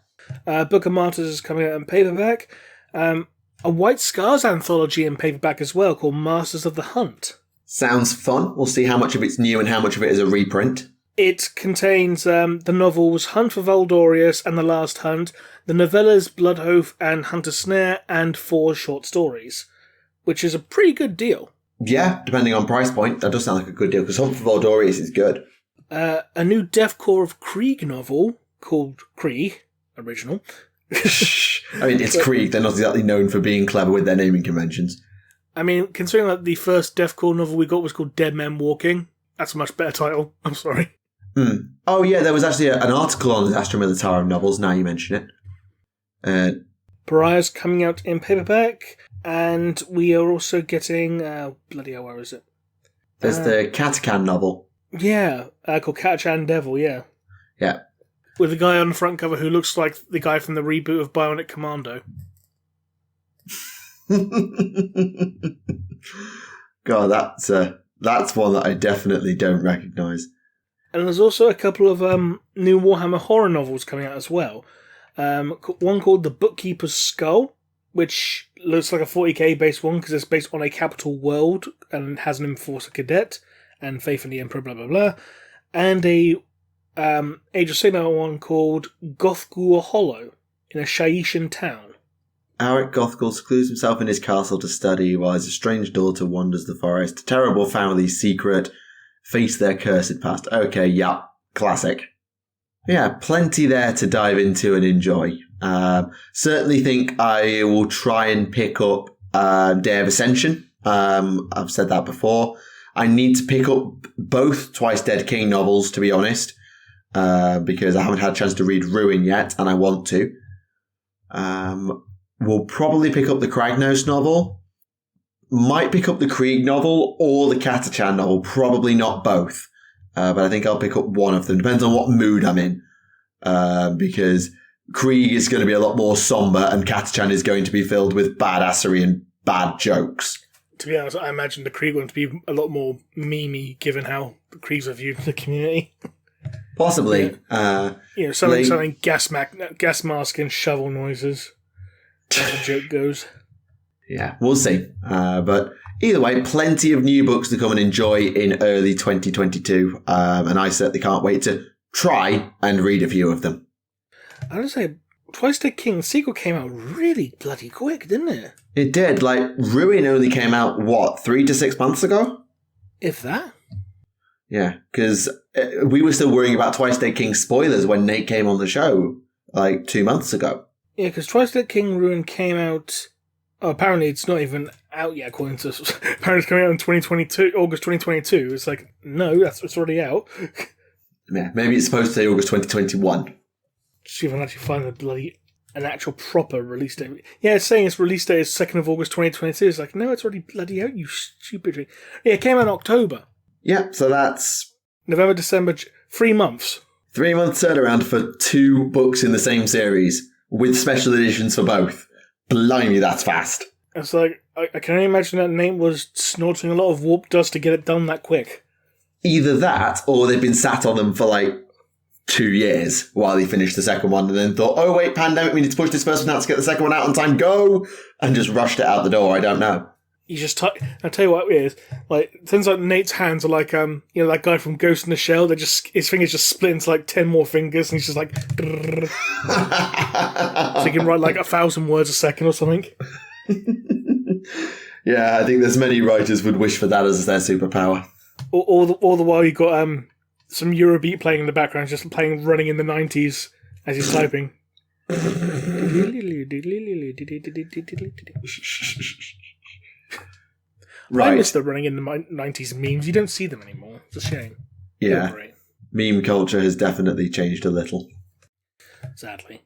Book of Martyrs is coming out in paperback. A White Scars anthology in paperback as well, called Masters of the Hunt. Sounds fun. We'll see how much of it's new and how much of it is a reprint. It contains the novels Hunt for Valdorius and The Last Hunt, the novellas Blood Oath and Hunter Snare, and 4 short stories, which is a pretty good deal. Yeah, depending on price point, that does sound like a good deal, because Hunt for Valdorius is good. A new Deathcore of Krieg novel called Krieg, original. I mean, it's Krieg. They're not exactly known for being clever with their naming conventions. I mean, considering that the first Deathcore novel we got was called Dead Men Walking, that's a much better title. I'm sorry. Oh, yeah, there was actually an article on the Astra Militarum novels, now you mention it. Pariah's coming out in paperback, and we are also getting... bloody hell, where is it? There's the Katakan novel. Yeah, called Katachan Devil, yeah. Yeah. With a guy on the front cover who looks like the guy from the reboot of Bionic Commando. God, that's one that I definitely don't recognise. And there's also a couple of new Warhammer horror novels coming out as well. One called The Bookkeeper's Skull, which looks like a 40k based one because it's based on a capital world and has an Enforcer Cadet and Faith in the Emperor, blah blah blah. And a Age of Sigmar one called Gothgul Hollow in a Shaishan town. Alric Gothgul secludes himself in his castle to study while his estranged daughter wanders the forest. A terrible family's secret. Face their cursed past. Okay, yeah, classic. Yeah, plenty there to dive into and enjoy. Certainly think I will try and pick up Day of Ascension. I've said that before. I need to pick up both Twice Dead King novels, to be honest, because I haven't had a chance to read Ruin yet, and I want to. We'll probably pick up the Kragnos novel. Might pick up the Krieg novel or the Katachan novel. Probably not both. But I think I'll pick up one of them. Depends on what mood I'm in. Because Krieg is going to be a lot more somber and Katachan is going to be filled with badassery and bad jokes. to be honest, I imagine the Krieg one to be a lot more memey, given how the Kriegs are viewed in the community. Possibly. Selling gas mask and shovel noises. As the joke goes. Yeah, we'll see. But either way, plenty of new books to come and enjoy in early 2022. And I certainly can't wait to try and read a few of them. I would say, Twice the King sequel came out really bloody quick, didn't it? It did. Ruin only came out, 3 to 6 months ago? If that. Yeah, because we were still worrying about Twice the King spoilers when Nate came on the show, 2 months ago. Yeah, because Twice the King Ruin came out... Oh, apparently it's not even out yet, according to... Apparently it's coming out in 2022, August 2022. It's no, it's already out. Yeah, maybe it's supposed to say August 2021. See if I can actually find an actual proper release date. Yeah, it's saying its release date is 2nd of August 2022. It's no, it's already bloody out, you stupid... Yeah, it came out in October. Yeah, so that's... November, December, 3 months. 3 months turnaround for 2 books in the same series, with special editions for both. Blimey, that's fast. It's I can only imagine that Nate was snorting a lot of warp dust to get it done that quick. Either that, or they've been sat on them for 2 years while he finished the second one and then thought, oh wait, pandemic, we need to push this first one out to get the second one out on time, go! And just rushed it out the door, I don't know. You just I'll tell you what it is. It turns out Nate's hands are that guy from Ghost in the Shell. His fingers just split into 10 more fingers, and he's just so he can write 1,000 words a second or something. Yeah, I think there's many writers would wish for that as their superpower. All the while you got some Eurobeat playing in the background, just running in the 90s as he's typing. Right. I miss the running in the 90s memes. You don't see them anymore. It's a shame. Yeah. Meme culture has definitely changed a little. Sadly.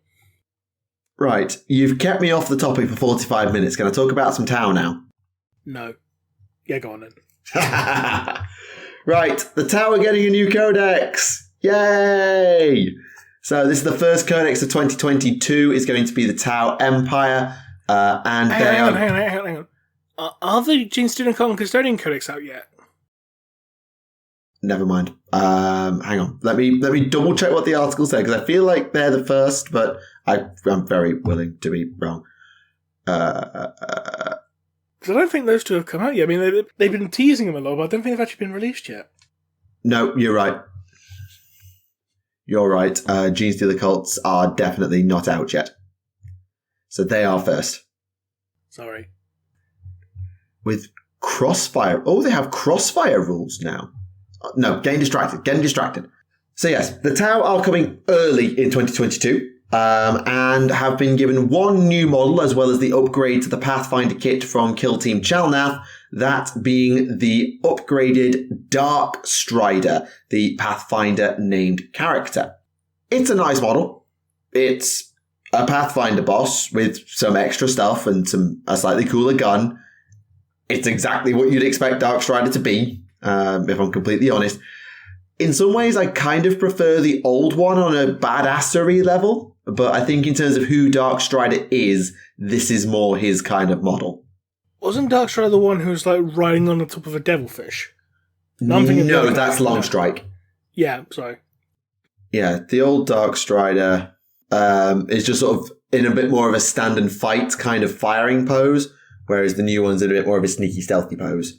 Right. You've kept me off the topic for 45 minutes. Can I talk about some Tau now? No. Yeah, go on then. Right. The Tau are getting a new Codex. Yay! So this is the first Codex of 2022. It's going to be the Tau Empire. Hang on. Are the Gene Student and Custodian Codex out yet? Never mind. Hang on. Let me double check what the article said, because I feel like they're the first, but I'm very willing to be wrong. Because I don't think those two have come out yet. I mean, they've been teasing them a lot, but I don't think they've actually been released yet. No, you're right. You're right. Gene Stealer Cults are definitely not out yet. So they are first. Sorry. With Crossfire. Oh, they have Crossfire rules now. No, getting distracted. So yes, the Tau are coming early in 2022 and have been given one new model as well as the upgrade to the Pathfinder kit from Kill Team Chalnath, that being the upgraded Dark Strider, the Pathfinder named character. It's a nice model. It's a Pathfinder boss with some extra stuff and a slightly cooler gun. It's exactly what you'd expect Dark Strider to be, if I'm completely honest. In some ways, I kind of prefer the old one on a badassery level, but I think in terms of who Dark Strider is, this is more his kind of model. Wasn't Dark Strider the one who's riding on the top of a devilfish? No, that's Longstrike. Yeah, sorry. Yeah, the old Dark Strider is just sort of in a bit more of a stand and fight kind of firing pose, whereas the new one's in a bit more of a sneaky, stealthy pose.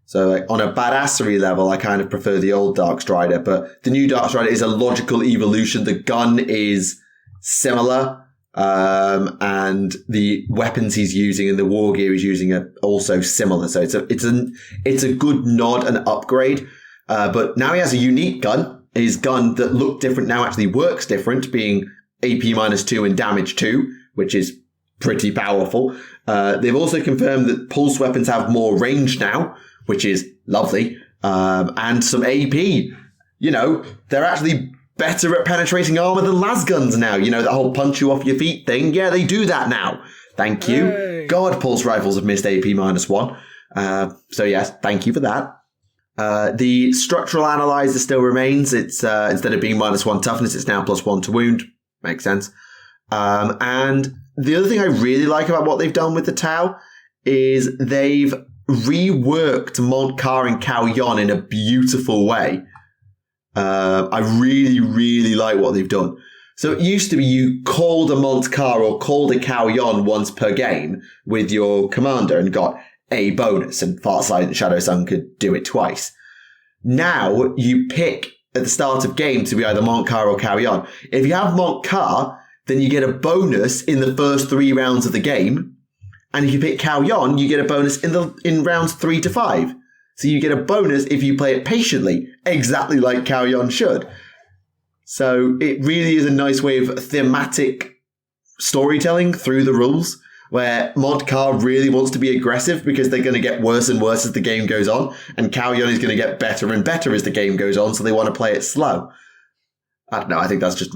So on a badassery level, I kind of prefer the old Dark Strider, but the new Dark Strider is a logical evolution. The gun is similar, and the weapons he's using and the war gear he's using are also similar. So it's a good nod and upgrade. But now he has a unique gun. His gun that looked different now actually works different, being AP -2 and damage 2, which is pretty powerful. They've also confirmed that pulse weapons have more range now, which is lovely, and some AP. They're actually better at penetrating armor than las guns now. That whole punch you off your feet thing. Yeah, they do that now. Thank you. Hey. God, pulse rifles have missed AP -1. So yes, thank you for that. The structural analyzer still remains. It's instead of being -1 toughness, it's now +1 to wound. Makes sense. And the other thing I really like about what they've done with the Tau is they've reworked Montcar and Cao Yon in a beautiful way. I really, really like what they've done. So it used to be you called a Montcar or called a Cao Yon once per game with your commander and got a bonus, and Farsight and Shadow Sun could do it twice. Now you pick at the start of game to be either Montcar or Cao Yon. If you have Montcar, then you get a bonus in the first 3 rounds of the game. And if you pick Cao Yon, you get a bonus in rounds 3 to 5. So you get a bonus if you play it patiently, exactly like Cao Yon should. So it really is a nice way of thematic storytelling through the rules, where Montcar really wants to be aggressive because they're going to get worse and worse as the game goes on, and Cao Yon is going to get better and better as the game goes on, so they want to play it slow. I don't know, I think that's just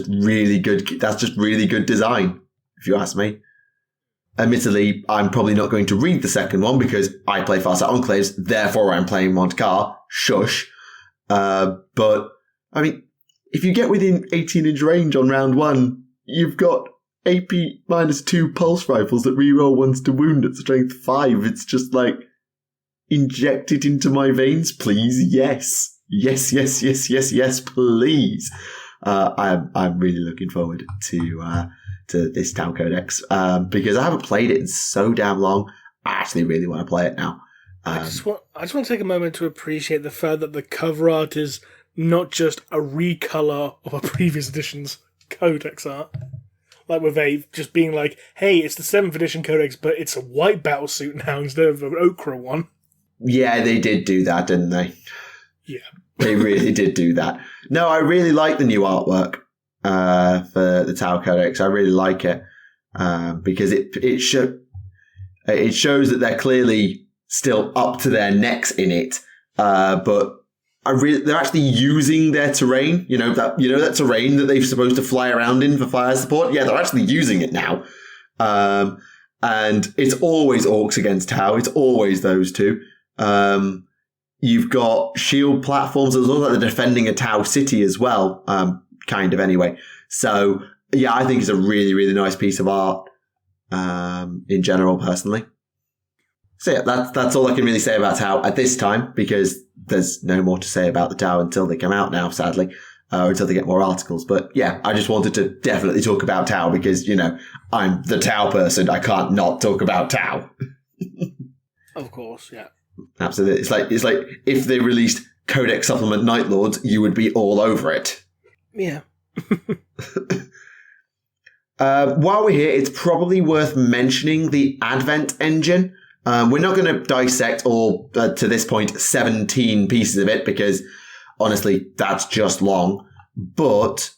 really good. That's just really good design, if you ask me. Admittedly, I'm probably not going to read the second one because I play Farsight Enclaves, therefore I'm playing Montcar. Shush. But, I mean, if you get within 18-inch range on round 1, you've got AP -2 pulse rifles that reroll once to wound at strength 5. It's just like, inject it into my veins, please. Yes. Yes, yes, yes, yes, yes, please. I'm really looking forward to this Tau Codex, because I haven't played it in so damn long. I actually really want to play it now. I just want to take a moment to appreciate the fact that the cover art is not just a recolor of a previous edition's Codex art. Like with Ave just being like, hey, it's the 7th edition Codex, but it's a white battlesuit now instead of an ochre one. Yeah, they did do that, didn't they? Yeah. They really did do that. No, I really like the new artwork for the Tau Codex. I really like it because it shows that they're clearly still up to their necks in it, but they're actually using their terrain. You know that terrain that they're supposed to fly around in for fire support. Yeah, they're actually using it now, and it's always orcs against Tau. It's always those two. You've got shield platforms. It looks like they're defending a Tau city as well, kind of anyway. So, yeah, I think it's a really, really nice piece of art in general, personally. So, yeah, that's all I can really say about Tau at this time, because there's no more to say about the Tau until they come out now, sadly, or until they get more articles. But, yeah, I just wanted to definitely talk about Tau because, I'm the Tau person. I can't not talk about Tau. Of course, yeah. Absolutely. It's like if they released Codex Supplement Night Lords, you would be all over it. Yeah. While we're here, it's probably worth mentioning the Advent engine. We're not going to dissect all, to this point, 17 pieces of it because, honestly, that's just long. But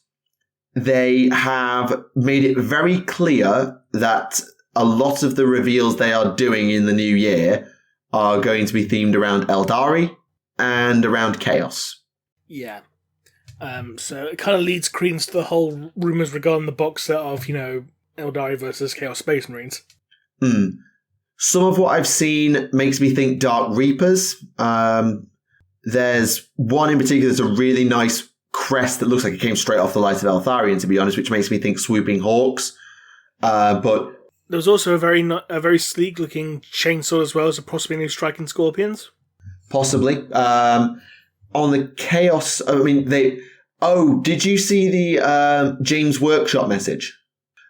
they have made it very clear that a lot of the reveals they are doing in the new year are going to be themed around Eldari and around Chaos. Yeah. So it kind of leads credence to the whole rumours regarding the box set of, Eldari versus Chaos Space Marines. Some of what I've seen makes me think Dark Reapers. There's one in particular that's a really nice crest that looks like it came straight off the Light of Eltharion, to be honest, which makes me think Swooping Hawks. But there was also a very sleek-looking chainsaw as well, so possibly new Striking Scorpions. Possibly. On the Chaos, did you see the James Workshop message?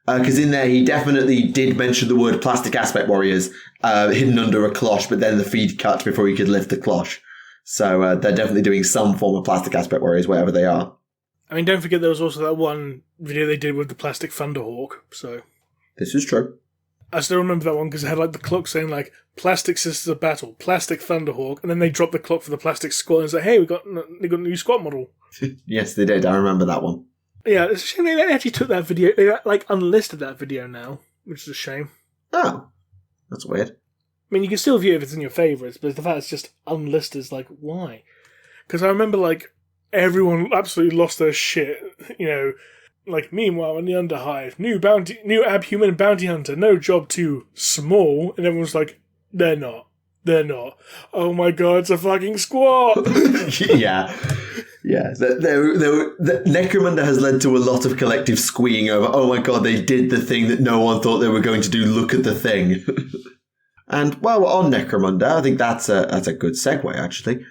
Because in there he definitely did mention the word Plastic Aspect Warriors hidden under a cloche, but then the feed cut before you could lift the cloche. So they're definitely doing some form of Plastic Aspect Warriors, wherever they are. I mean, don't forget there was also that one video they did with the Plastic Thunderhawk, so... This is true. I still remember that one because it had the clock saying Plastic Sisters of Battle, Plastic Thunderhawk, and then they dropped the clock for the Plastic Squad and it's like, hey, they got a new squad model. Yes, they did. I remember that one. Yeah, it's a shame they actually took that video. They unlisted that video now, which is a shame. Oh, that's weird. I mean, you can still view it if it's in your favourites, but the fact it's just unlisted is why? Because I remember everyone absolutely lost their shit, meanwhile, in the Underhive, new abhuman bounty hunter, no job too small, and everyone's like, they're not. Oh my god, it's a fucking squad! Yeah. Yeah. The Necromunda has led to a lot of collective squeeing over, oh my god, they did the thing that no one thought they were going to do, look at the thing. And while we're on Necromunda, I think that's a good segue, actually.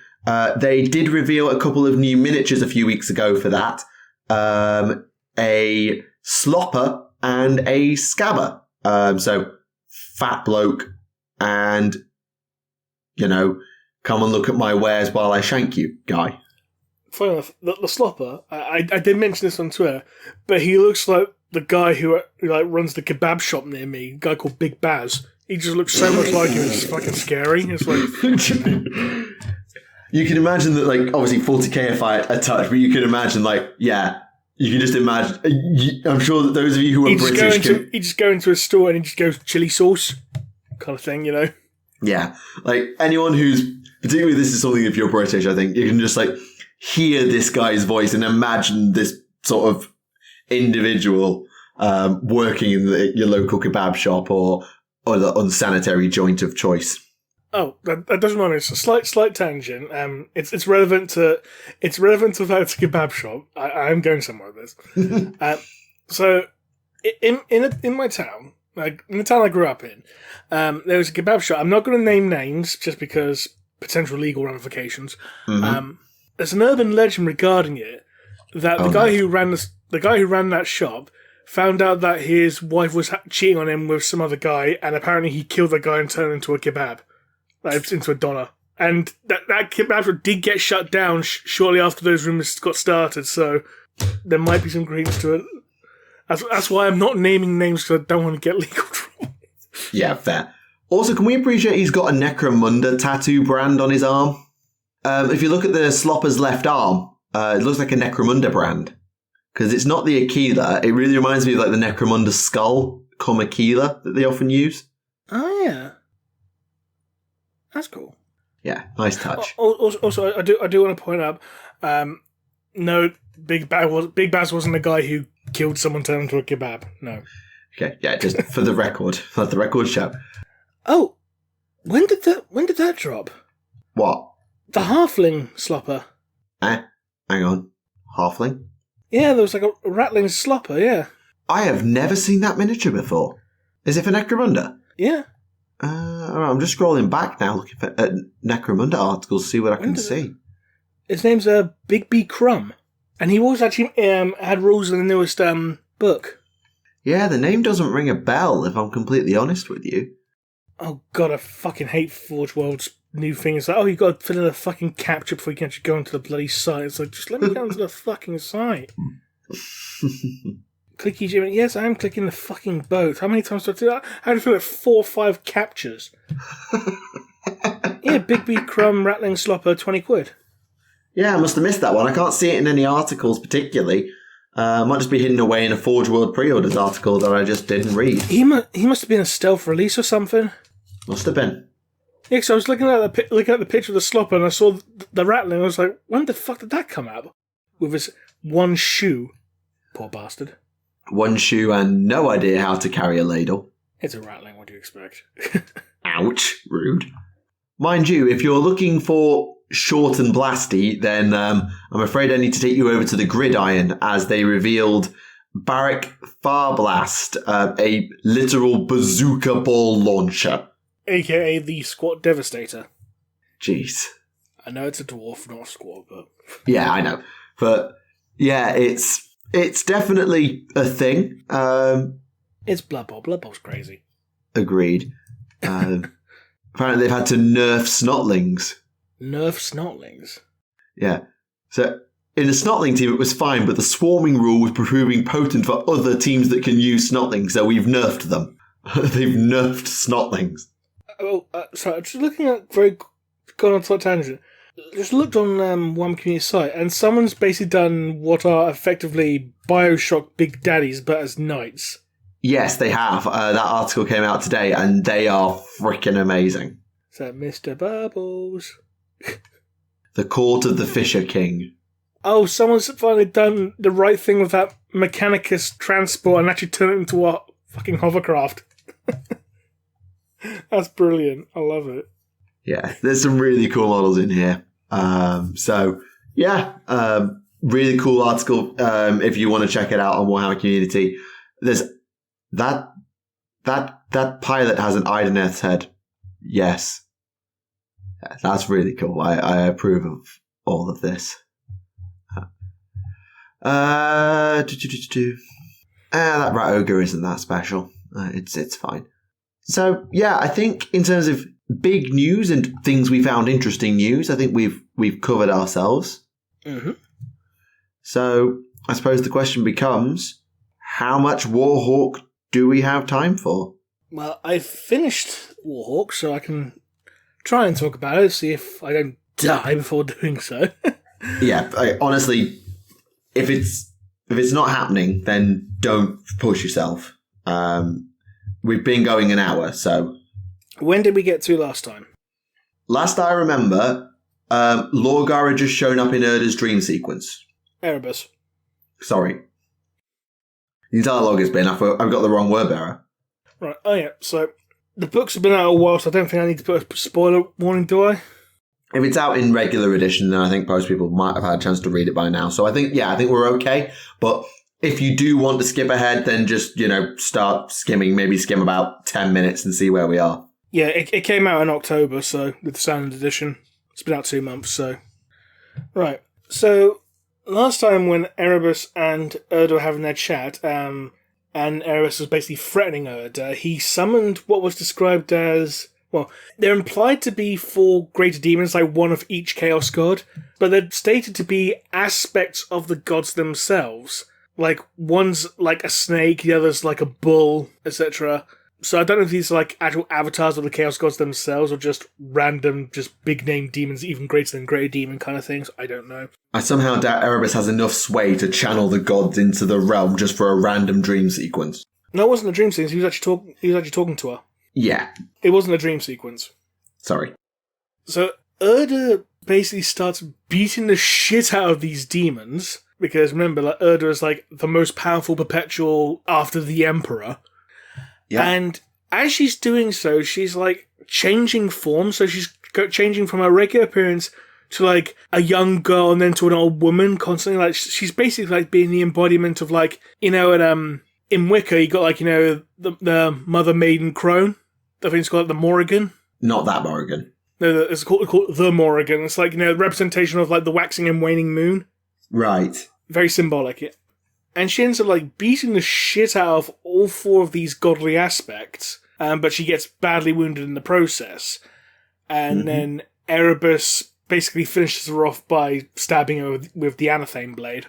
They did reveal a couple of new miniatures a few weeks ago for that. A slopper and a scabber. So, fat bloke and, come and look at my wares while I shank you guy. Funny enough, the slopper, I did mention this on Twitter, but he looks like the guy who runs the kebab shop near me, a guy called Big Baz. He just looks so much like him, it's fucking scary. It's like... You can imagine that, obviously 40k a touch, but you can imagine, you can just imagine. I'm sure that those of you who are British he just go into a store and he just goes chili sauce, kind of thing, Yeah, anyone who's, particularly this is something if you're British, I think, you can just, hear this guy's voice and imagine this sort of individual working in your local kebab shop or the unsanitary joint of choice. Oh, that doesn't remind me. It's a slight tangent. It's relevant to the fact it's a kebab shop. I am going somewhere with this. So, in my town, in the town I grew up in, there was a kebab shop. I'm not going to name names just because potential legal ramifications. Mm-hmm. There's an urban legend regarding it that the guy who ran that shop found out that his wife was cheating on him with some other guy, and apparently he killed the guy and turned into a kebab. Into a doner. And that kebab shop did get shut down shortly after those rumours got started, so there might be some credence to it. That's why I'm not naming names, because I don't want to get legal trouble. Yeah, fair. Also, can we appreciate he's got a Necromunda tattoo brand on his arm? If you look at the Slopper's left arm, it looks like a Necromunda brand. Because it's not the Aquila. It really reminds me of the Necromunda skull, cum Aquila, that they often use. Oh, yeah. That's cool. Yeah, nice touch. Also, I do want to point out, no, Big Baz wasn't the guy who killed someone turned into a kebab. No. Okay, yeah, just for the record, let the record show. Oh, when did that drop? What? The halfling slopper. Hang on, halfling? Yeah, there was a rattling slopper. Yeah. I have never seen that miniature before. Is it for Necromunda? Yeah. I'm just scrolling back now, looking for Necromunda articles, see what I can see. His name's Big B Crumb, and he was actually had rules in the newest book. Yeah, the name doesn't ring a bell, if I'm completely honest with you. Oh god, I fucking hate Forge World's new thing. It's like, oh, you got to fill in a fucking capture before you can actually go onto the bloody site. It's like, just let me go onto the fucking site. Clicky Jimmy. Yes, I am clicking the fucking boat. How many times do I do that? I had to fill it 4 or 5 captures. Yeah, Big B Crumb Rattling Slopper, 20 quid. Yeah, I must have missed that one. I can't see it in any articles particularly. Might just be hidden away in a Forge World pre-orders article that I just didn't read. He must have been a stealth release or something. Must have been. Yeah, because I was looking at the picture of the slopper and I saw the rattling. I was like, when the fuck did that come out? With his one shoe. Poor bastard. One shoe and no idea how to carry a ladle. It's a rattling, what do you expect? Ouch, rude. Mind you, if you're looking for short and blasty, then I'm afraid I need to take you over to the Gridiron as they revealed Barrack Farblast, a literal bazooka ball launcher. AKA the Squat Devastator. Jeez. I know it's a dwarf, not a squat, but... Yeah, I know. But, yeah, it's definitely a thing. It's Blood Bowl. Blood Bowl's crazy. Agreed. Apparently they've had to nerf Snotlings. Nerf Snotlings? Yeah. So, in the Snotling team it was fine, but the swarming rule was proving potent for other teams that can use Snotlings, so we've nerfed them. They've nerfed Snotlings. Oh, sorry, just looking at gone on a tangent. Just looked on Warhammer Community site, and someone's basically done what are effectively Bioshock Big Daddies, but as knights. Yes, they have. That article came out today, and they are freaking amazing. Is that Mr. Bubbles? The Court of the Fisher King. Oh, someone's finally done the right thing with that Mechanicus transport and actually turned it into a fucking hovercraft. That's brilliant. I love it. Yeah, there's some really cool models in here. Really cool article. If you want to check it out on Warhammer Community, there's that pilot has an Ideneth's head. Yes. That's really cool. I approve of all of this. That rat ogre isn't that special. It's fine. So yeah, I think in terms of big news and things we found interesting news, I think we've covered ourselves. Mm-hmm. So I suppose the question becomes, how much Warhawk do we have time for? Well, I've finished Warhawk, so I can try and talk about it, see if I don't die before doing so. Yeah, honestly, if it's not happening, then don't push yourself. We've been going an hour, so... When did we get to last time? Last I remember, Lorgar had just shown up in Erda's dream sequence. Erebus. Sorry. The entire log has been. I've got the wrong word bearer. Right, oh yeah, so the books have been out a while, so I don't think I need to put a spoiler warning, do I? If it's out in regular edition, then I think most people might have had a chance to read it by now. So I think we're okay. But if you do want to skip ahead, then just, start skimming, maybe skim about 10 minutes and see where we are. Yeah, it came out in October, so with the standard edition. It's been out 2 months, so... Right, so last time when Erebus and Erda were having their chat, and Erebus was basically threatening Erda, he summoned what was described as... Well, they're implied to be 4 greater demons, like one of each Chaos God, but they're stated to be aspects of the gods themselves. Like, one's like a snake, the other's like a bull, etc. So I don't know if these are like actual avatars of the Chaos Gods themselves, or just random, just big-name demons, even greater than Great Demon kind of things. I don't know. I somehow doubt Erebus has enough sway to channel the gods into the realm just for a random dream sequence. No, it wasn't a dream sequence. He was actually talking to her. Yeah. It wasn't a dream sequence. Sorry. So Erda basically starts beating the shit out of these demons, because remember, like, Erda is like the most powerful perpetual after the Emperor. Yeah. And as she's doing so, she's like changing form. So she's changing from her regular appearance to like a young girl and then to an old woman constantly. Like, she's basically like being the embodiment of, like, in Wicca, you got, like, the Mother Maiden Crone. I think it's called the Morrigan. Not that Morrigan. No, it's called the Morrigan. It's like, representation of like the waxing and waning moon. Right. Very symbolic. And she ends up like beating the shit out of all 4 of these godly aspects, but she gets badly wounded in the process. And then Erebus basically finishes her off by stabbing her with the Anathane blade.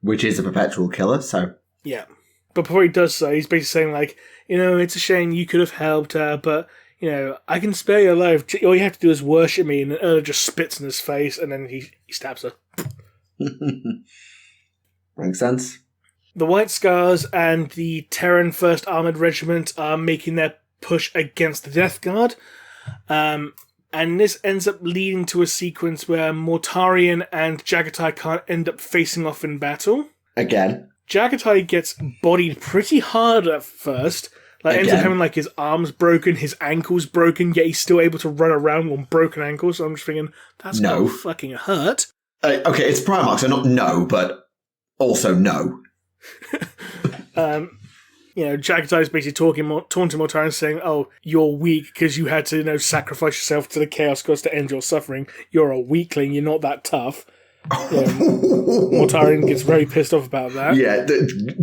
Which is a perpetual killer, so... Yeah. But before he does so, he's basically saying, like, it's a shame you could have helped her, but, I can spare your life. All you have to do is worship me. And then Erda just spits in his face, and then he stabs her. Makes sense. The White Scars and the Terran 1st Armoured Regiment are making their push against the Death Guard. And this ends up leading to a sequence where Mortarion and Jagatai Khan end up facing off in battle. Again. Jagatai gets bodied pretty hard at first. Like, ends up having, like, his arms broken, his ankles broken, yet he's still able to run around on broken ankles. So I'm just thinking, that's gonna fucking hurt. Okay, it's Primarch, so not no, but also no. Jagadai's basically taunting Mortarion, saying, "Oh, you're weak because you had to, sacrifice yourself to the Chaos Gods to end your suffering. You're a weakling. You're not that tough." Mortarion gets very pissed off about that. Yeah,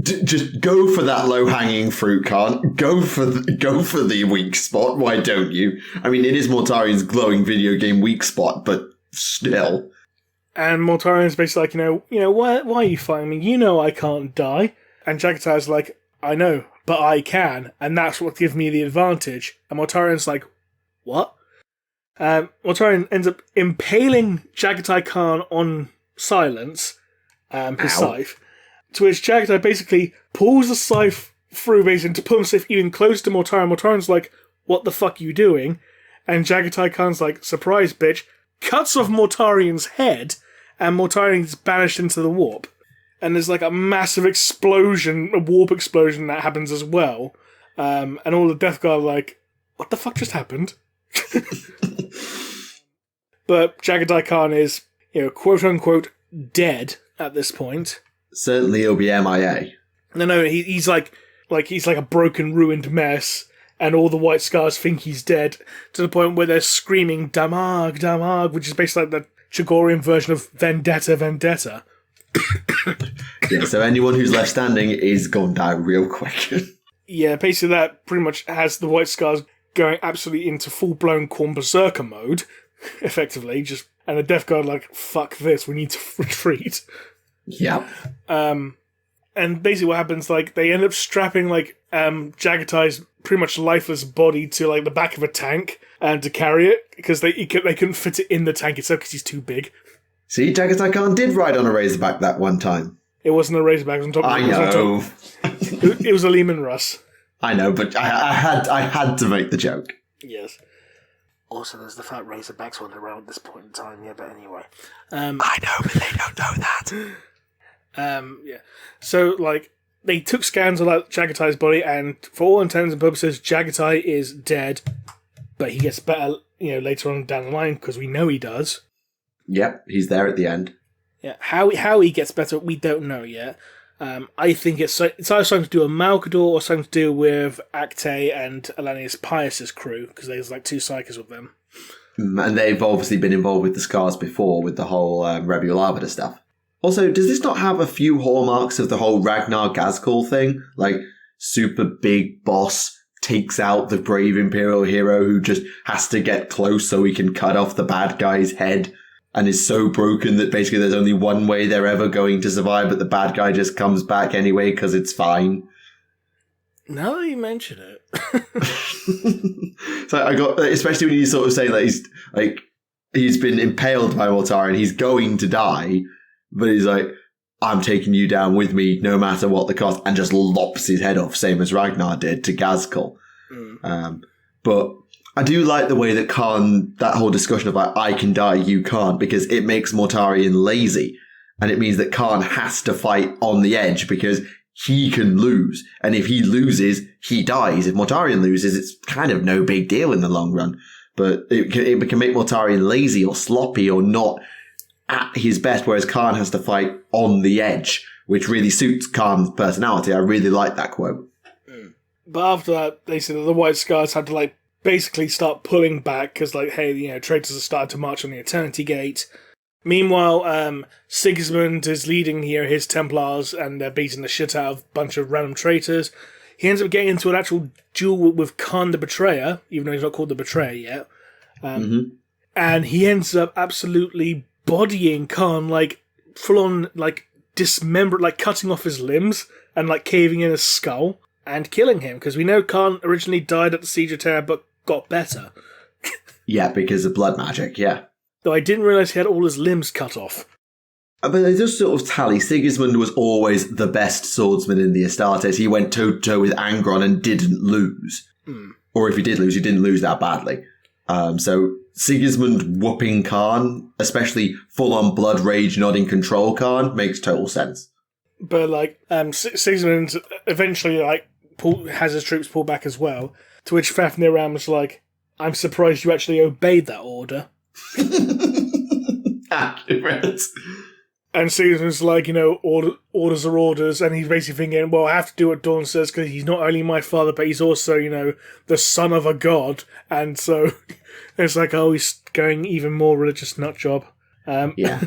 just go for that low-hanging fruit, Khan. Go for the weak spot. Why don't you? I mean, it is Mortarion's glowing video game weak spot, but still. And Mortarion's basically like, why are you fighting me? I can't die. And Jagatai's like, I know, but I can, and that's what gives me the advantage. And Mortarion's like, what? Mortarion ends up impaling Jagatai Khan on Silence, his scythe, to which Jagatai basically pulls the scythe through, basically, to pull himself even closer to Mortarion. Mortarion's like, what the fuck are you doing? And Jagatai Khan's like, surprise, bitch, cuts off Mortarion's head, and Mortarion's banished into the warp. And there's like a massive explosion, a warp explosion that happens as well. And all the Death Guard are like, what the fuck just happened? But Jagatai Khan is, quote unquote, dead at this point. Certainly he'll be MIA. No, he's like a broken, ruined mess. and all the White Scars think he's dead, to the point where they're screaming Damag, Damag, which is basically like the Chagorian version of Vendetta, Vendetta. Yeah, so anyone who's left standing is going to die real quick. Yeah, basically that pretty much has the White Scars going absolutely into full-blown Khorne Berserker mode, effectively, and the Death Guard like, fuck this, we need to retreat. Yeah. And basically what happens, like, they end up strapping, like, Jagatai's pretty much lifeless body to, like, the back of a tank to carry it, because they couldn't fit it in the tank itself because he's too big. See, Jagatai Khan did ride on a Razorback that one time. It wasn't a Razorback, it was on top of I know. It was a Lehman Russ. I know, but I had to make the joke. Yes. Also, there's the fact Razorbacks weren't around at this point in time, yeah, but anyway. I know, but they don't know that. Yeah. So, like, they took scans of like, Jagatai's body, and for all intents and purposes, Jagatai is dead, but he gets better, later on down the line, because we know he does. Yep, he's there at the end. Yeah, how he gets better, we don't know yet. I think it's either something to do with Malkador or something to do with Acte and Elenius Pius's crew, because there's like 2 Psykers with them. And they've obviously been involved with the Scars before, with the whole Rebel Arbiter stuff. Also, does this not have a few hallmarks of the whole Ragnar Ghazghkull thing? Like, super big boss takes out the brave Imperial hero who just has to get close so he can cut off the bad guy's head, and is so broken that basically there's only one way they're ever going to survive, but the bad guy just comes back anyway because it's fine. Now that you mention it. So I got, especially when you sort of say that he's been impaled by Mortari and he's going to die, but he's like, I'm taking you down with me no matter what the cost, and just lops his head off, same as Ragnar did to Ghazghkull. But I do like the way that Khan, that whole discussion about I can die, you can't, because it makes Mortarion lazy. And it means that Khan has to fight on the edge because he can lose. And if he loses, he dies. If Mortarion loses, it's kind of no big deal in the long run. But it can make Mortarion lazy or sloppy or not at his best, whereas Khan has to fight on the edge, which really suits Khan's personality. I really like that quote. But after that, they said that the White Scars had to, basically start pulling back because, hey, traitors have started to march on the Eternity Gate. Meanwhile, Sigismund is leading here his Templars, and they're beating the shit out of a bunch of random traitors. He ends up getting into an actual duel with Khan the Betrayer, even though he's not called the Betrayer yet. And he ends up absolutely bodying Khan, full-on, cutting off his limbs and, caving in his skull and killing him, because we know Khan originally died at the Siege of Terra, but got better. Yeah, because of blood magic, yeah. Though I didn't realise he had all his limbs cut off. But they just sort of tally. Sigismund was always the best swordsman in the Astartes. He went toe-to-toe with Angron and didn't lose. Or if he did lose, he didn't lose that badly. So Sigismund whooping Khan, especially full-on blood rage, not in control Khan, makes total sense. But, Sigismund eventually, has his troops pull back as well, to which Fafnir Ram was like, I'm surprised you actually obeyed that order. Accurate. And Sigismund's like, orders are orders, and he's basically thinking, well, I have to do what Dawn says, because he's not only my father, but he's also, the son of a god, and so it's like, oh, he's going even more religious nutjob. Yeah.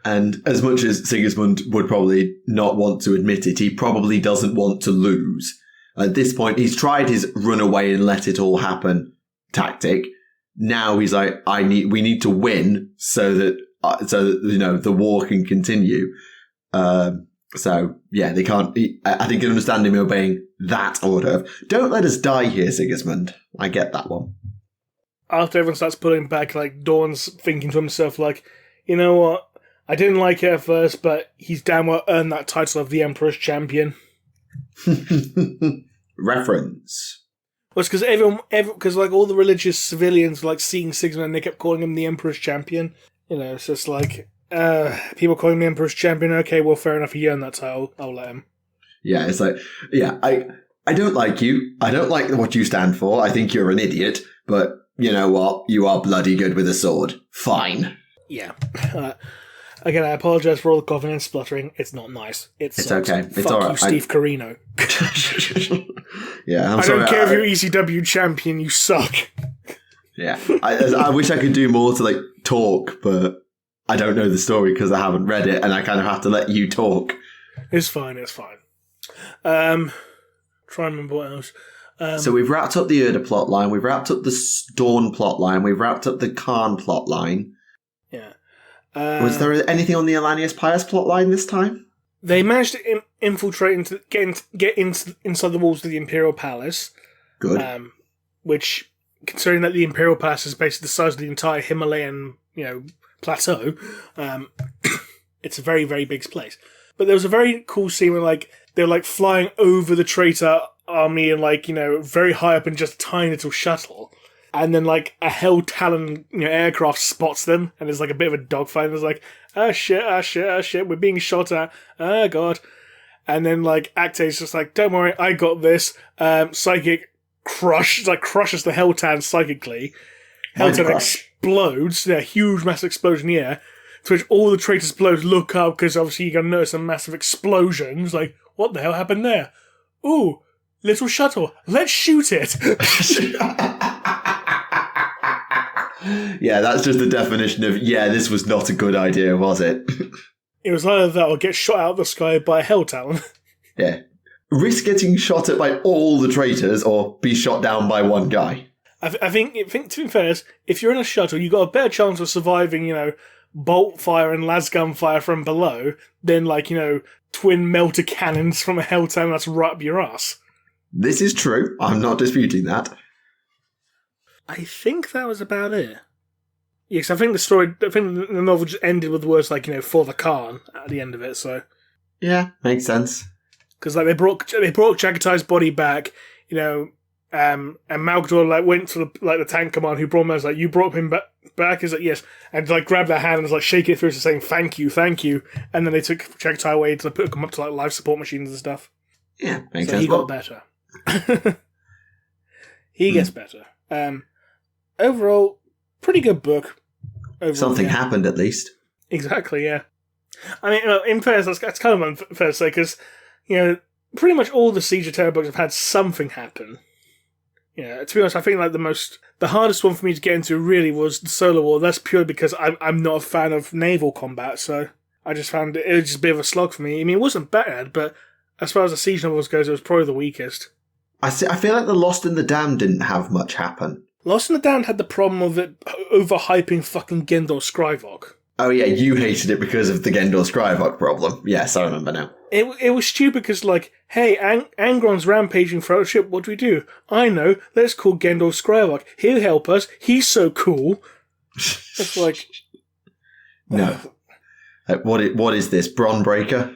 And as much as Sigismund would probably not want to admit it, he probably doesn't want to lose. At this point, he's tried his run away and let it all happen tactic. Now he's like, we need to win so that the war can continue. So yeah, they can't. I think you can understand him obeying that order of, don't let us die here, Sigismund. I get that one. After everyone starts pulling back, Dawn's thinking to himself, you know what? I didn't like it at first, but he's damn well earned that title of the Emperor's Champion. Reference. Well, it's because all the religious civilians seeing Sigismund, and they kept calling him the Emperor's Champion. It's just people calling him the Emperor's Champion. Okay, well, fair enough. He earned that title. I'll let him. Yeah, it's I don't like you. I don't like what you stand for. I think you're an idiot. But you know what? You are bloody good with a sword. Fine. Yeah. Again, I apologise for all the coughing and spluttering. It's not nice. It's okay. It's all right. You, Steve Carino. Yeah, I don't care if you're ECW champion, you suck. Yeah, I wish I could do more to like talk, but I don't know the story because I haven't read it, and I kind of have to let you talk. It's fine. Try and remember what else. So we've wrapped up the Urda plotline, we've wrapped up the Dawn plotline, we've wrapped up the Khan plotline. Yeah. Was there anything on the Alanius Pius plotline this time? They managed to infiltrate get inside the walls of the Imperial Palace. Good. Which, considering that the Imperial Palace is basically the size of the entire Himalayan, plateau, it's a very, very big place. But there was a very cool scene where, they're, flying over the traitor army and, very high up in just a tiny little shuttle. And then, a Hell Talon, aircraft spots them, and there's, a bit of a dogfight, and there's oh shit, we're being shot at, oh god. And then, Acte's just don't worry, I got this. Psychic crushes the Hell Talon psychically. Hell Talon explodes, huge massive explosion in the air, to which all the traitors below look up, because obviously you're going to notice a massive explosion. It's what the hell happened there? Ooh, little shuttle, let's shoot it! Yeah, that's just the definition of, this was not a good idea, was it? It was either that or get shot out of the sky by a Hell Talon. Yeah. Risk getting shot at by all the traitors or be shot down by one guy. I think to be fair, if you're in a shuttle, you've got a better chance of surviving, bolt fire and lasgun fire from below than, twin melter cannons from a Hell Talon that's right up your ass. This is true. I'm not disputing that. I think that was about it. Yes, I think the novel just ended with the words for the Khan at the end of it. So yeah, makes sense. Because they brought Chagotay's body back, and Malgador went to the tank command who brought him. I was you brought him back. He's yes, and grabbed their hand and was shake it through, saying thank you, and then they took Chagotay away to put him up to life support machines and stuff. Yeah, makes sense. So he got better. He gets better. Overall, pretty good book. Overall, something happened at least. Exactly, yeah. I mean, in fairness, that's kind of unfair to say, because, pretty much all the Siege of Terra books have had something happen. To be honest, I think the hardest one for me to get into really was the Solar War. That's purely because I'm not a fan of naval combat, so I just found it was just a bit of a slog for me. I mean, it wasn't bad, but as far as the Siege novels goes, it was probably the weakest. I feel like the Lost and the Damned didn't have much happen. Lost and the Damned had the problem of it overhyping fucking Gendor Scrivok. Oh yeah, you hated it because of the Gendor Scrivok problem. Yes, I remember now. It was stupid because, hey, Angron's rampaging throughout the ship, what do we do? I know, let's call Gendor Scrivok. He'll help us, he's so cool. It's no. What is this, Bronbreaker?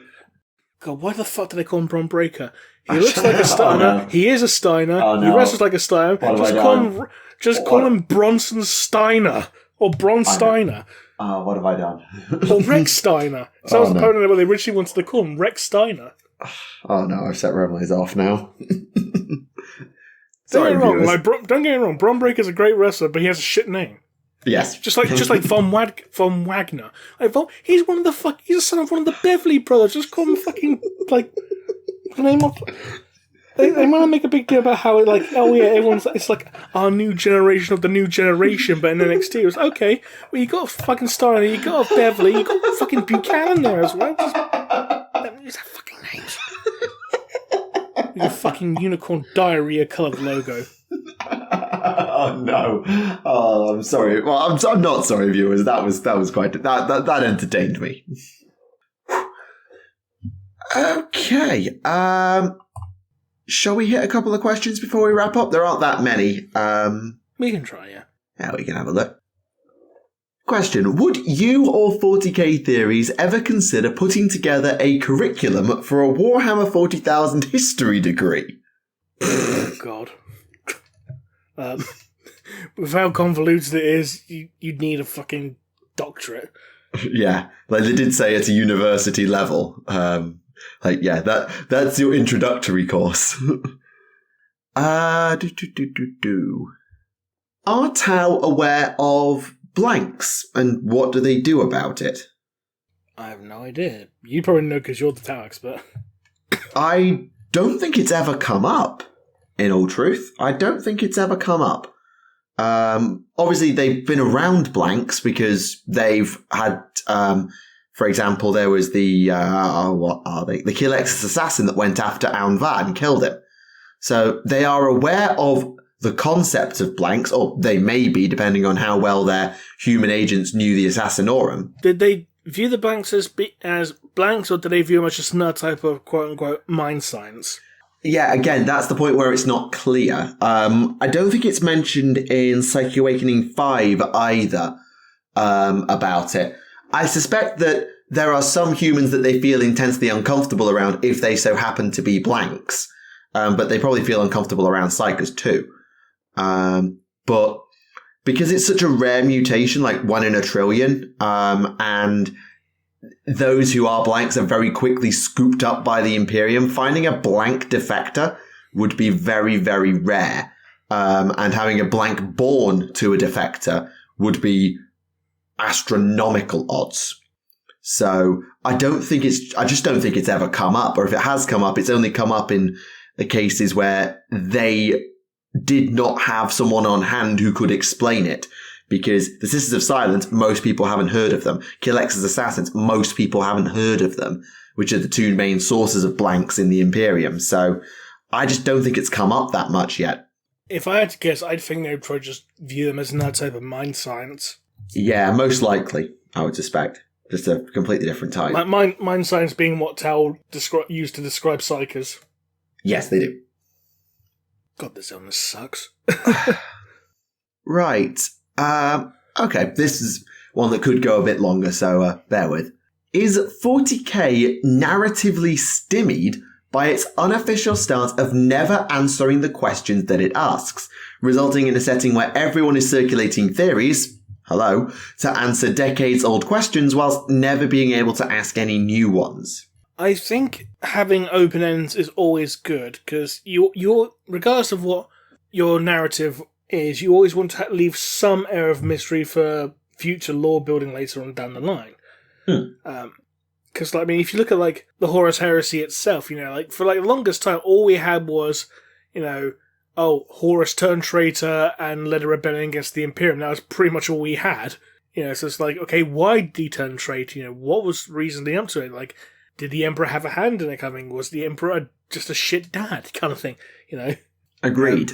God, why the fuck do they call him Bronbreaker? He looks like a Steiner, oh, no. He is a Steiner, He wrestles like a Steiner, just call him Bronson Steiner, or Bron Steiner. What have I done? Or Rex Steiner. So I was opponent what they originally wanted to call him, Rex Steiner. Oh no, I've set Remleiz off now. Don't get me wrong, Bronbreaker's a great wrestler, but he has a shit name. Yes. Just like Von Wagner. He's the son of one of the Beverly brothers. Just call him fucking, the name of... They want to make a big deal about how it's our new generation of the new generation, but in NXT it was okay. Well, you got a fucking Steiner, you got a Beverly, you got fucking Buchanan there as well. Use that fucking names. With your fucking unicorn diarrhea coloured logo. Oh no! Oh, I'm sorry. Well, I'm not sorry, viewers. That was quite that entertained me. Okay. Shall we hit a couple of questions before we wrap up? There aren't that many. We can try, yeah. Yeah, we can have a look. Question. Would you or 40k Theories ever consider putting together a curriculum for a Warhammer 40,000 history degree? Oh, God. With how convoluted it is, you'd need a fucking doctorate. Yeah, they did say at a university level. That's your introductory course. Are Tau aware of blanks, and what do they do about it? I have no idea. You probably know because you're the Tau expert. I don't think it's ever come up. in all truth. I don't think it's ever come up. Obviously, they've been around blanks because they've had, for example, there was the, what are they? The Codex assassin that went after Anvar and killed him. So they are aware of the concept of blanks, or they may be, depending on how well their human agents knew the Assassinorum. Did they view the blanks as blanks, or did they view them as just another type of quote-unquote mind science? Yeah, again, that's the point where it's not clear. I don't think it's mentioned in Psyche Awakening 5 either about it. I suspect that there are some humans that they feel intensely uncomfortable around if they so happen to be blanks. But they probably feel uncomfortable around psychers too. But because it's such a rare mutation, like 1 in a trillion, and those who are blanks are very quickly scooped up by the Imperium, finding a blank defector would be very, very rare. And having a blank born to a defector would be astronomical odds. So I just don't think it's ever come up, or if it has come up, it's only come up in the cases where they did not have someone on hand who could explain it. Because the Sisters of Silence, most people haven't heard of them. Kilex's Assassins, most people haven't heard of them, which are the two main sources of blanks in the Imperium. So I just don't think it's come up that much yet. If I had to guess, I'd think they'd probably just view them as another type of mind science. Yeah, most likely, I would suspect. Just a completely different type. Mind science being what Tal used to describe psychers. Yes, they do. God, this illness sucks. Right. Okay, this is one that could go a bit longer, so bear with. Is 40k narratively stymied by its unofficial stance of never answering the questions that it asks, resulting in a setting where everyone is circulating theories, hello, to answer decades-old questions whilst never being able to ask any new ones? I think having open ends is always good, because you're regardless of what your narrative is, you always want to leave some air of mystery for future lore building later on down the line. Because, if you look at, the Horus Heresy itself, for, the longest time, all we had was, Horus turned traitor and led a rebellion against the Imperium. That was pretty much all we had. So it's okay, why did he turn traitor? What was reasonably up to it? Did the Emperor have a hand in it coming? Was the Emperor just a shit dad kind of thing? Agreed.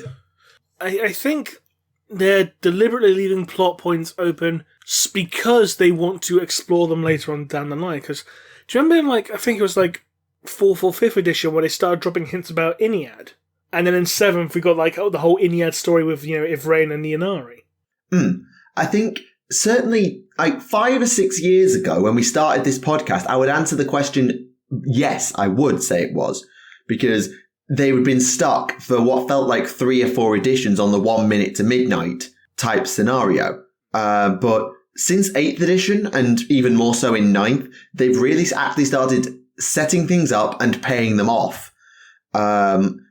I think they're deliberately leaving plot points open because they want to explore them later on down the line. Because do you remember I think it was 4th or 5th edition where they started dropping hints about Iliad? And then in 7th we got the whole Iliad story with, Ivrain and the Inari. I think certainly 5 or 6 years ago when we started this podcast, I would answer the question, yes, I would say it was. Because they had been stuck for what felt like 3 or 4 editions on the 1 minute to midnight type scenario. But since 8th edition, and even more so in 9th, they've really actually started setting things up and paying them off.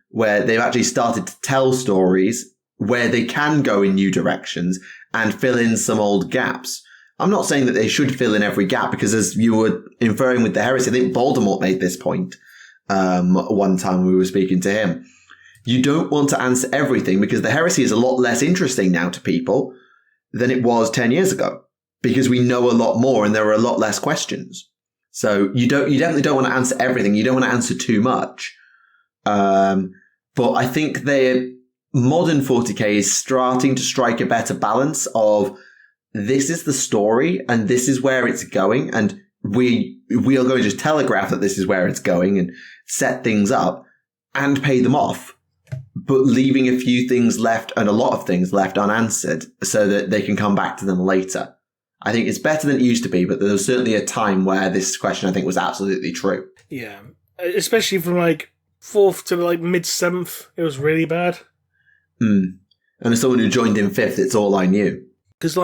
Where they've actually started to tell stories where they can go in new directions and fill in some old gaps. I'm not saying that they should fill in every gap, because as you were inferring with the heresy, I think Voldemort made this point. One time we were speaking to him. You don't want to answer everything, because the heresy is a lot less interesting now to people than it was 10 years ago, because we know a lot more and there are a lot less questions. So you definitely don't want to answer everything. You don't want to answer too much. But I think modern 40k is starting to strike a better balance of this is the story and this is where it's going, and we are going to just telegraph that this is where it's going and set things up and pay them off, but leaving a few things left and a lot of things left unanswered so that they can come back to them later. I think it's better than it used to be, but there was certainly a time where this question, I think, was absolutely true. Yeah. Especially from 4th to mid 7th, it was really bad. And as someone who joined in 5th, it's all I knew. Because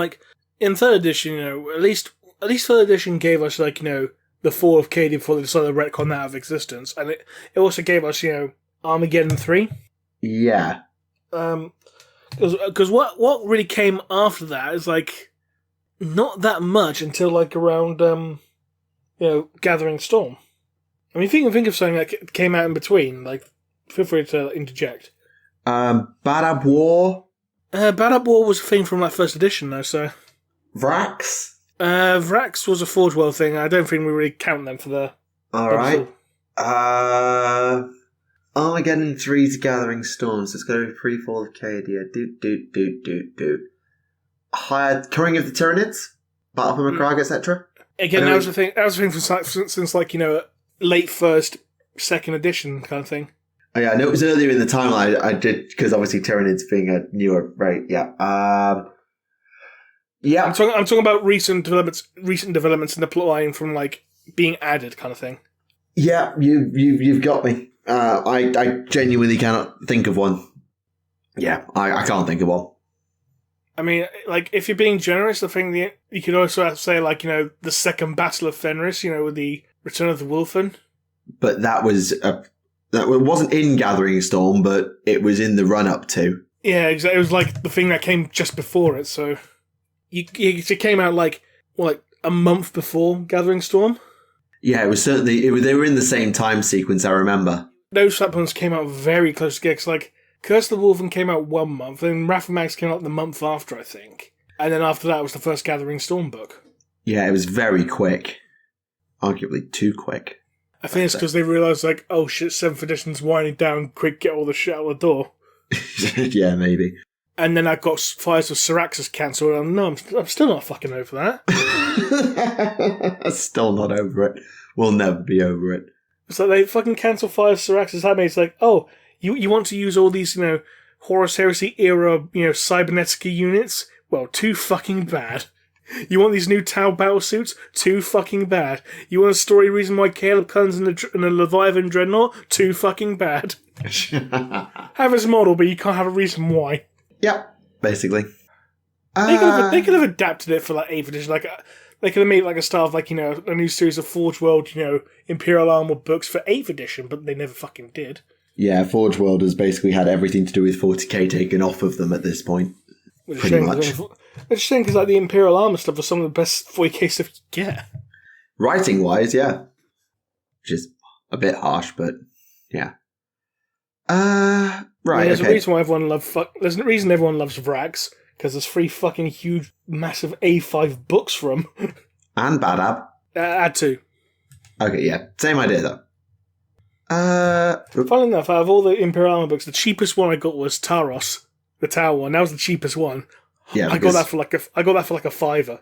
in 3rd edition, at least 3rd edition gave us the fall of Cady before they decided to retcon that out of existence, and it also gave us Armageddon 3. Yeah. Because what really came after that is not that much until around Gathering Storm. I mean, if you can think of something that came out in between, feel free to interject. Bad Ab War. Bad Up War was a thing from that first edition, though, so... Vrax. Vrax was a Forge World thing. I don't think we really count them for the... Alright. Armageddon 3's Gathering Storms. It's going to be Pre-Fall of Cadia. Hired Coring of the Tyranids. Battle for Macragge, etc. Again, that was the thing. That was the thing since like, late first, second edition kind of thing. Oh, yeah, I know it was earlier in the timeline. I did, because obviously Tyranids being a newer, right? Yeah. Yeah. I'm talking about recent developments in the plotline from like being added kind of thing. Yeah, you've got me. I genuinely cannot think of one. Yeah, I can't think of one. I mean, like, if you're being generous, I think you could also say, like, the second Battle of Fenris, with the Return of the Wolfen. But that wasn't in Gathering Storm, but it was in the run-up to. Yeah, exactly. It was, like, the thing that came just before it, so... It came out, like a month before Gathering Storm? Yeah, it was certainly... they were in the same time sequence, I remember. Those supplements came out very close together, because, like, Curse of the Wolfen came out 1 month, and Wrath of Max came out the month after, I think. And then after that was the first Gathering Storm book. Yeah, it was very quick. Arguably too quick. I think it's because they realised, like, oh shit, 7th edition's winding down, quick, get all the shit out the door. Yeah, maybe. And then I got Fires of Syraxis cancelled, and no, I'm still not fucking over that. Still not over it. We'll never be over it. It's like they fucking cancel Fires of Syraxis, it's like, oh, you want to use all these, Horus Heresy era, cybernetic units? Well, too fucking bad. You want these new Tau battle suits? Too fucking bad. You want a story reason why Caleb comes in a Leviathan Dreadnought? Too fucking bad. Have his model, but you can't have a reason why. Yep, basically. They could have adapted it for, like, 8th edition. Like, they could have made, like, a style of, like, a new series of Forge World, Imperial Armored books for 8th edition, but they never fucking did. Yeah, Forge World has basically had everything to do with 40k taken off of them at this point. Pretty much. It's a shame because, like, the Imperial Armour stuff was some of the best 40k stuff you get. Writing-wise, yeah. Which is a bit harsh, but yeah. Right, there's okay. a reason why there's a reason everyone loves Vrax, because there's 3 fucking huge, massive A5 books from. And Bad Ab. Add 2. Okay, yeah. Same idea, though. Funnily enough, out of all the Imperial Armour books, the cheapest one I got was Taros, the Tower one. That was the cheapest one. Yeah, I got that for like a £5.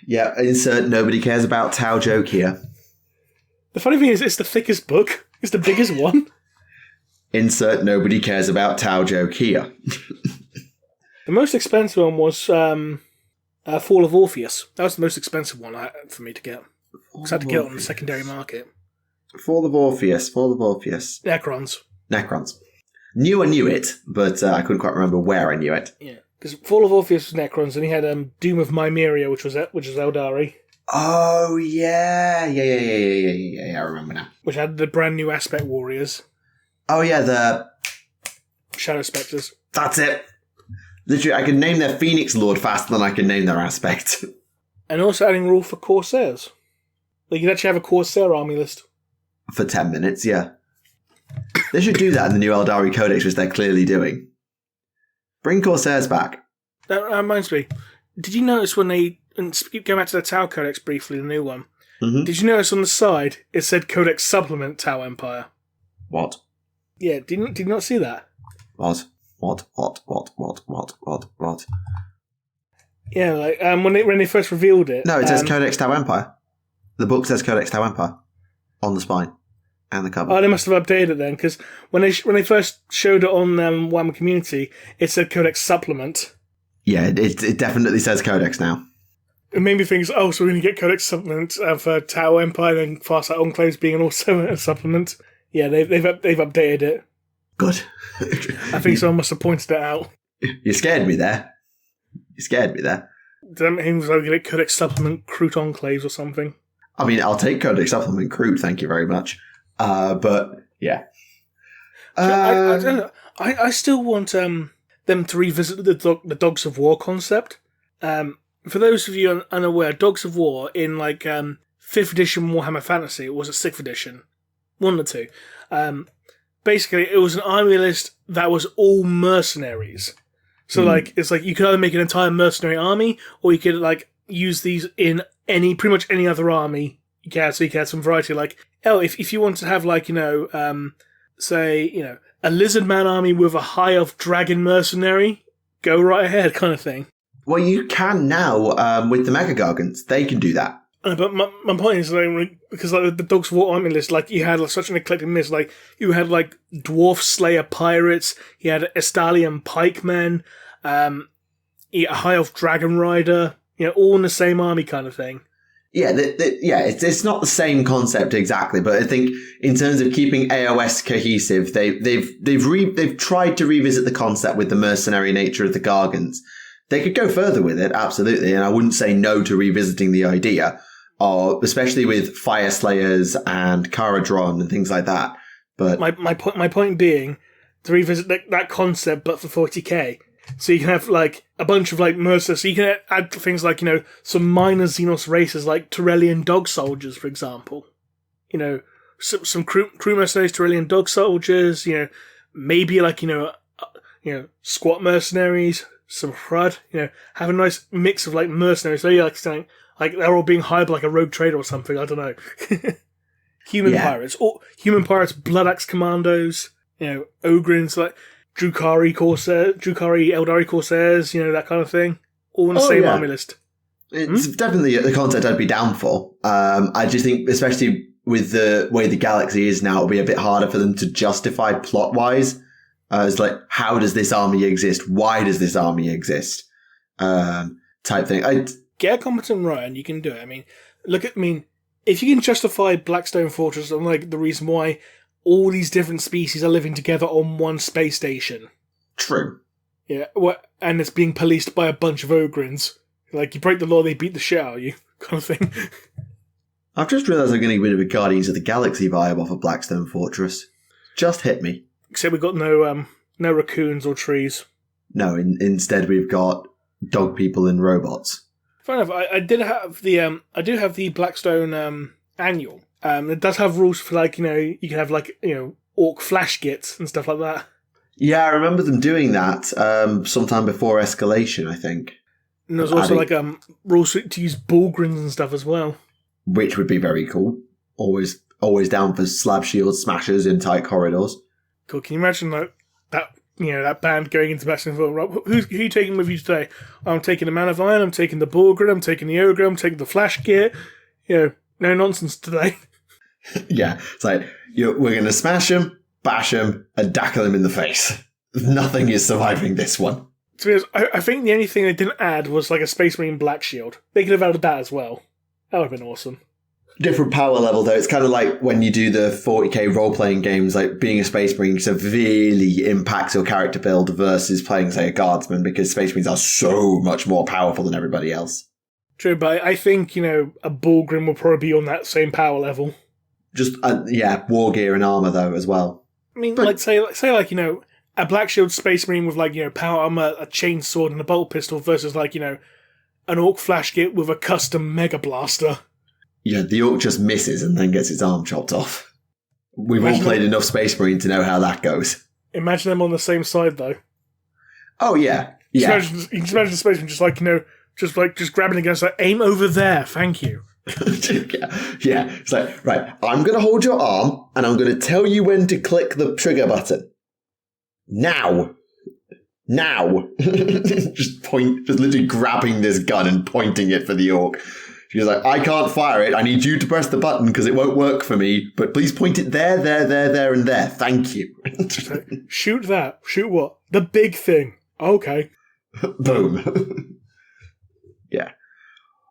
Yeah, insert nobody cares about Tau joke here. The funny thing is, it's the thickest book. It's the biggest one. Insert nobody cares about Tau joke here. The most expensive one was Fall of Orpheus. That was the most expensive one for me to get. Because I had to get it on the secondary market. Fall of Orpheus. Necrons. Knew I knew it, but I couldn't quite remember where I knew it. Yeah, because Fall of Orpheus was Necrons, and he had Doom of Mymeria, which was Eldari. Oh, yeah. Yeah, I remember now. Which had the brand new Aspect Warriors. Oh, yeah, the... Shadow Spectres. That's it. Literally, I can name their Phoenix Lord faster than I can name their Aspect. And also adding rule for Corsairs. Like, you could actually have a Corsair army list. For 10 minutes, yeah. They should do that in the new Eldari Codex, which they're clearly doing. Bring Corsairs back. That reminds me. Did you notice when they... And go back to the Tau Codex briefly, the new one. Mm-hmm. Did you notice on the side, it said Codex Supplement Tau Empire? What? Yeah, did you not see that? What? Yeah, like, when they first revealed it... No, it says Codex Tau Empire. The book says Codex Tau Empire. On the spine. And the cover. Oh, they must have updated it then, because when they first showed it on Warhammer Community, it said Codex Supplement. Yeah, it definitely says Codex now. It made me think, so we're going to get Codex Supplement for Tau Empire and Farsight Enclaves being also a supplement. Yeah, they've updated it. Good. I think someone must have pointed it out. You scared me there. Does that mean we're going to get Codex Supplement Crute Enclaves or something? I mean, I'll take Codex Supplement Crute, thank you very much. But, yeah. I don't know. I still want them to revisit the Dogs of War concept. For those of you unaware, Dogs of War in, 5th edition Warhammer Fantasy, or was it 6th edition? One or two. Basically, it was an army list that was all mercenaries. So, like, it's like you could either make an entire mercenary army, or you could, like, use these in pretty much any other army you can. So you can have some variety. Like, if you want to have, like, say, a lizard man army with a high elf dragon mercenary, go right ahead, kind of thing. Well, you can now with the Mega Gargants. They can do that. But my point is, like, because like the Dogs of War army list, like, you had like, such an eclectic mix. Like, you had like Dwarf Slayer pirates, you had Estalian pikemen, a High Elf Dragon Rider, all in the same army kind of thing. Yeah, it's not the same concept exactly, but I think in terms of keeping AOS cohesive, they've tried to revisit the concept with the mercenary nature of the Gargants. They could go further with it, absolutely, and I wouldn't say no to revisiting the idea. Especially with Fire Slayers and Caradron and things like that. But my point being to revisit that concept, but for 40k. So you can have like a bunch of like mercenaries. So you can add things like some minor Xenos races like Terrellian dog soldiers, for example. Some crew mercenaries, Terrellian dog soldiers. Maybe like squat mercenaries, some HRUD. Have a nice mix of like mercenaries. So like saying. Like, they're all being hired by like a rogue trader or something, I don't know. Human pirates, Blood Axe Commandos, Ogrins, like Drukhari Eldari Corsairs, that kind of thing. All in the same army list. It's definitely the concept I'd be down for. I just think, especially with the way the galaxy is now, it'll be a bit harder for them to justify plot-wise. It's like, how does this army exist? Why does this army exist? Type thing. Get a competent writer and you can do it. If you can justify Blackstone Fortress and like the reason why all these different species are living together on one space station. True. Yeah, and it's being policed by a bunch of Ogrins. Like, you break the law, they beat the shit out of you, kind of thing. I've just realised I'm getting rid of a Guardians of the Galaxy vibe off of Blackstone Fortress. Just hit me. Except we've got no raccoons or trees. No, instead we've got dog people and robots. Fair enough. I do have the Blackstone annual. It does have rules for like you can have like orc flash gits and stuff like that. Yeah, I remember them doing that sometime before Escalation, I think. And there's also like rules to use Bullgrins and stuff as well, which would be very cool. Always down for slab shield smashers in tight corridors. Cool. Can you imagine that band going into Battlefield? Who are you taking with you today? I'm taking the Man of Iron, I'm taking the Bullgrin, I'm taking the Ogre, I'm taking the Flash Gear. No nonsense today. Yeah, it's like, we're going to smash them, bash them, and dackle them in the face. Nothing is surviving this one. To be honest, I think the only thing they didn't add was like a Space Marine Black Shield. They could have added that as well. That would have been awesome. Different power level, though. It's kind of like when you do the 40k role-playing games, like being a Space Marine severely impacts your character build versus playing, say, a Guardsman, because Space Marines are so much more powerful than everybody else. True, but I think, a Bullgrim will probably be on that same power level. Just, war gear and armor, though, as well. I mean, but, say a Black Shield Space Marine with, power armor, a chainsword, and a bolt pistol versus, an Orc Flash Git with a custom Mega Blaster. Yeah, the Orc just misses and then gets its arm chopped off. We've all played enough Space Marine to know how that goes. Imagine them on the same side, though. Oh, yeah. You can just imagine the Space Marine just grabbing against, aim over there, thank you. Yeah. It's like, right, I'm going to hold your arm and I'm going to tell you when to click the trigger button. Now. Just literally grabbing this gun and pointing it for the Orc. She's like, I can't fire it. I need you to press the button because it won't work for me. But please point it there, and there. Thank you. Shoot that. Shoot what? The big thing. Okay. Boom. Yeah.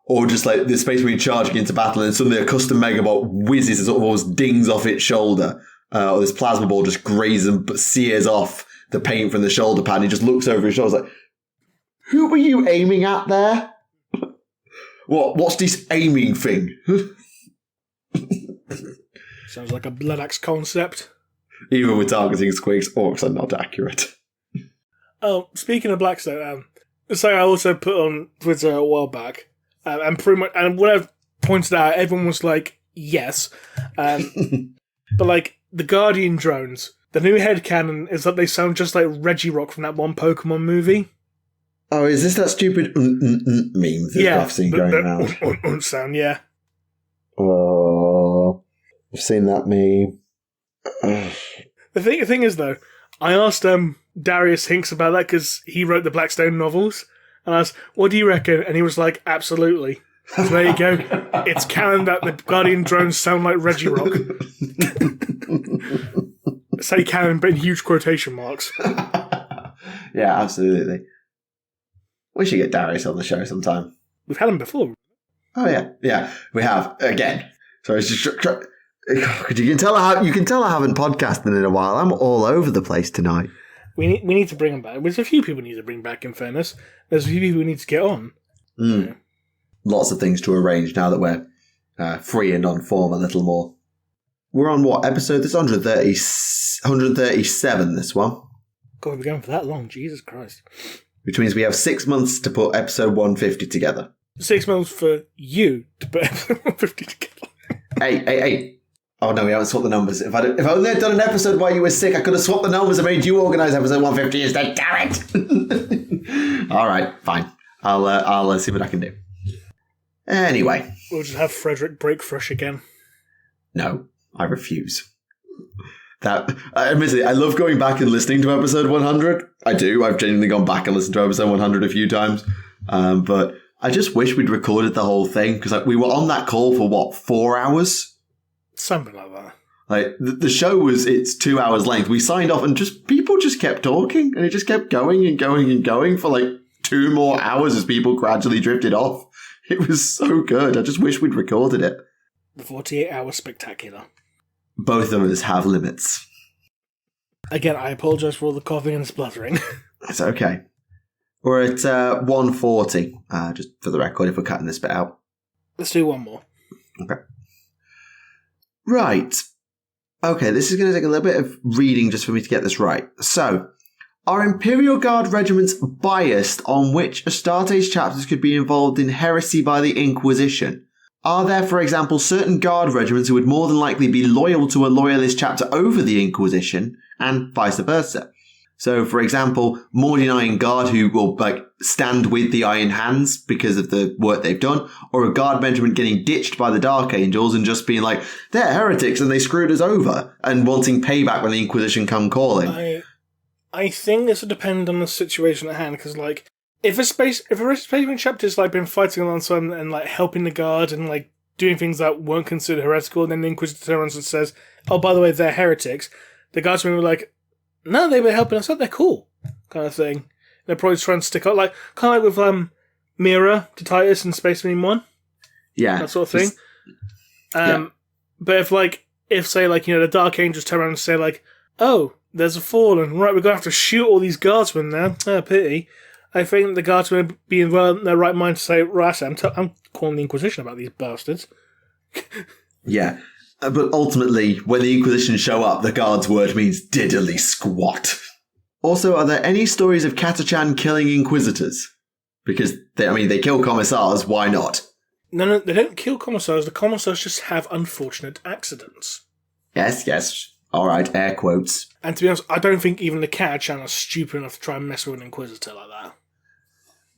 Or just like the Space Marine charging into battle and suddenly a custom Megabot whizzes and sort of almost dings off its shoulder. Or this plasma ball just grazes and sears off the paint from the shoulder pad. And he just looks over his shoulder like, who were you aiming at there? What's this aiming thing? Sounds like a Blood Axe concept. Even with targeting squigs, orcs are not accurate. Oh, speaking of Blackstone, so I also put on Twitter a while back, and pretty much, and when I pointed out, everyone was like, yes. But the Guardian drones, The new headcanon is that they sound just like Regirock from that one Pokemon movie. Oh, is this that stupid meme that I've seen going around? Sound, yeah. Oh, I've seen that meme. The thing is, though, I asked Darius Hinks about that because he wrote the Blackstone novels, and I asked, what do you reckon? And he was like, absolutely. So there you go. It's canon that the Guardian drones sound like Regirock. Say canon, but in huge quotation marks. Yeah, absolutely. We should get Darius on the show sometime. We've had him before. Oh yeah, yeah, we have again. So it's just you can tell I haven't podcasted in a while. I'm all over the place tonight. We need to bring him back. There's a few people we need to bring back. In fairness, there's a few people we need to get on. Mm. Yeah. Lots of things to arrange now that we're free and on form a little more. We're on what episode? This 137. This one. God, we're going for that long. Jesus Christ. Which means we have 6 months to put episode 150 together. 6 months for you to put episode 150 together. Hey. Oh no, we haven't swapped the numbers. If I only had done an episode while you were sick, I could have swapped the numbers and made you organise episode 150 instead. Damn it! All right, fine. I'll see what I can do. Anyway. We'll just have Frederick break fresh again. No, I refuse. Admittedly, I love going back and listening to episode 100. I do. I've genuinely gone back and listened to episode 100 a few times. But I just wish we'd recorded the whole thing because we were on that call for 4 hours? Something like that. Like the show was its 2 hours length. We signed off and people just kept talking and it just kept going and going and going for 2 more hours as people gradually drifted off. It was so good. I just wish we'd recorded it. The 48-hour spectacular. Both of us have limits. Again, I apologise for all the coughing and spluttering. It's okay. We're at 140, just for the record, if we're cutting this bit out. Let's do one more. Okay. Right. Okay, this is going to take a little bit of reading just for me to get this right. So, are Imperial Guard regiments biased on which Astartes chapters could be involved in heresy by the Inquisition? Are there, for example, certain Guard regiments who would more than likely be loyal to a loyalist chapter over the Inquisition, and vice versa? So, for example, more denying Guard who will stand with the Iron Hands because of the work they've done, or a Guard regiment getting ditched by the Dark Angels and just being like, they're heretics and they screwed us over, and wanting payback when the Inquisition come calling. I think this would depend on the situation at hand, because if a space chapter's been fighting alongside and helping the Guard and doing things that weren't considered heretical, and then the Inquisitor turns and says, "Oh, by the way, they're heretics," the Guards will be like, "No, they were helping us out. They're cool," kind of thing. They're probably trying to stick out, kind of with Mira to Titus and Space Marine 1, that sort of thing. Yeah. But if the Dark Angels turn around and say "Oh, there's a fallen. Right, we're going to have to shoot all these guardsmen now. Oh, pity." I think the guardsmen would be in their right mind to say, "Right, I'm calling the Inquisition about these bastards." Yeah. But ultimately, when the Inquisition show up, the Guard's word means diddly squat. Also, are there any stories of Catachan killing Inquisitors? Because, they kill Commissars, why not? No, they don't kill Commissars. The Commissars just have unfortunate accidents. Yes. All right, air quotes. And to be honest, I don't think even the Catachan are stupid enough to try and mess with an Inquisitor like that.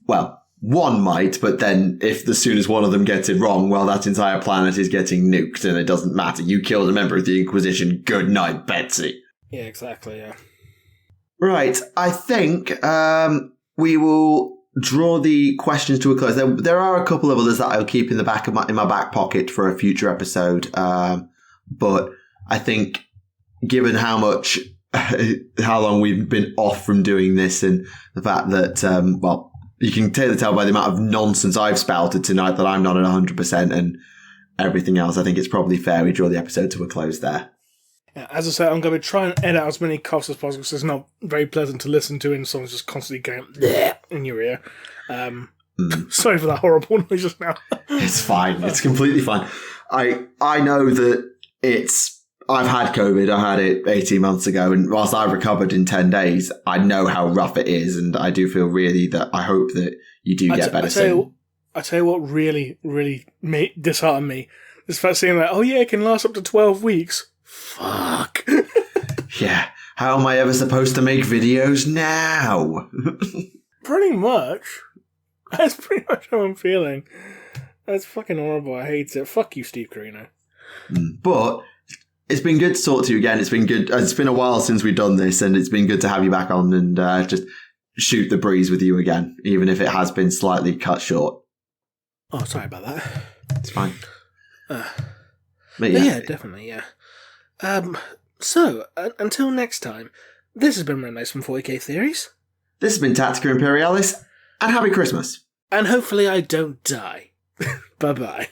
Well, one might, but then if as soon as one of them gets it wrong, well, that entire planet is getting nuked and it doesn't matter. You killed a member of the Inquisition. Good night, Betsy. Yeah, exactly, yeah. Right, I think we will draw the questions to a close. There are a couple of others that I'll keep in my back pocket for a future episode, but I think given how long we've been off from doing this and the fact that, you can tell by the amount of nonsense I've spouted tonight that I'm not at 100% and everything else, I think it's probably fair we draw the episode to a close there. Yeah, as I said, I'm going to try and edit out as many coughs as possible because it's not very pleasant to listen to and someone's just constantly going in your ear. Sorry for that horrible noise just now. It's fine. It's completely fine. I know that I've had COVID. I had it 18 months ago, and whilst I've recovered in 10 days, I know how rough it is, and I do feel really that I hope that you do get better soon. I tell you what really, really disheartened me. This fact saying it can last up to 12 weeks. Fuck. Yeah. How am I ever supposed to make videos now? Pretty much. That's pretty much how I'm feeling. That's fucking horrible. I hate it. Fuck you, Steve Carino. But it's been good to talk to you again. It's been good. It's been a while since we've done this, and it's been good to have you back on and just shoot the breeze with you again, even if it has been slightly cut short. Oh, sorry about that. It's fine. But yeah, definitely, yeah. So, until next time, this has been Remleiz from 40k Theories. This has been Tactica Imperialis, and happy Christmas. And hopefully I don't die. Bye-bye.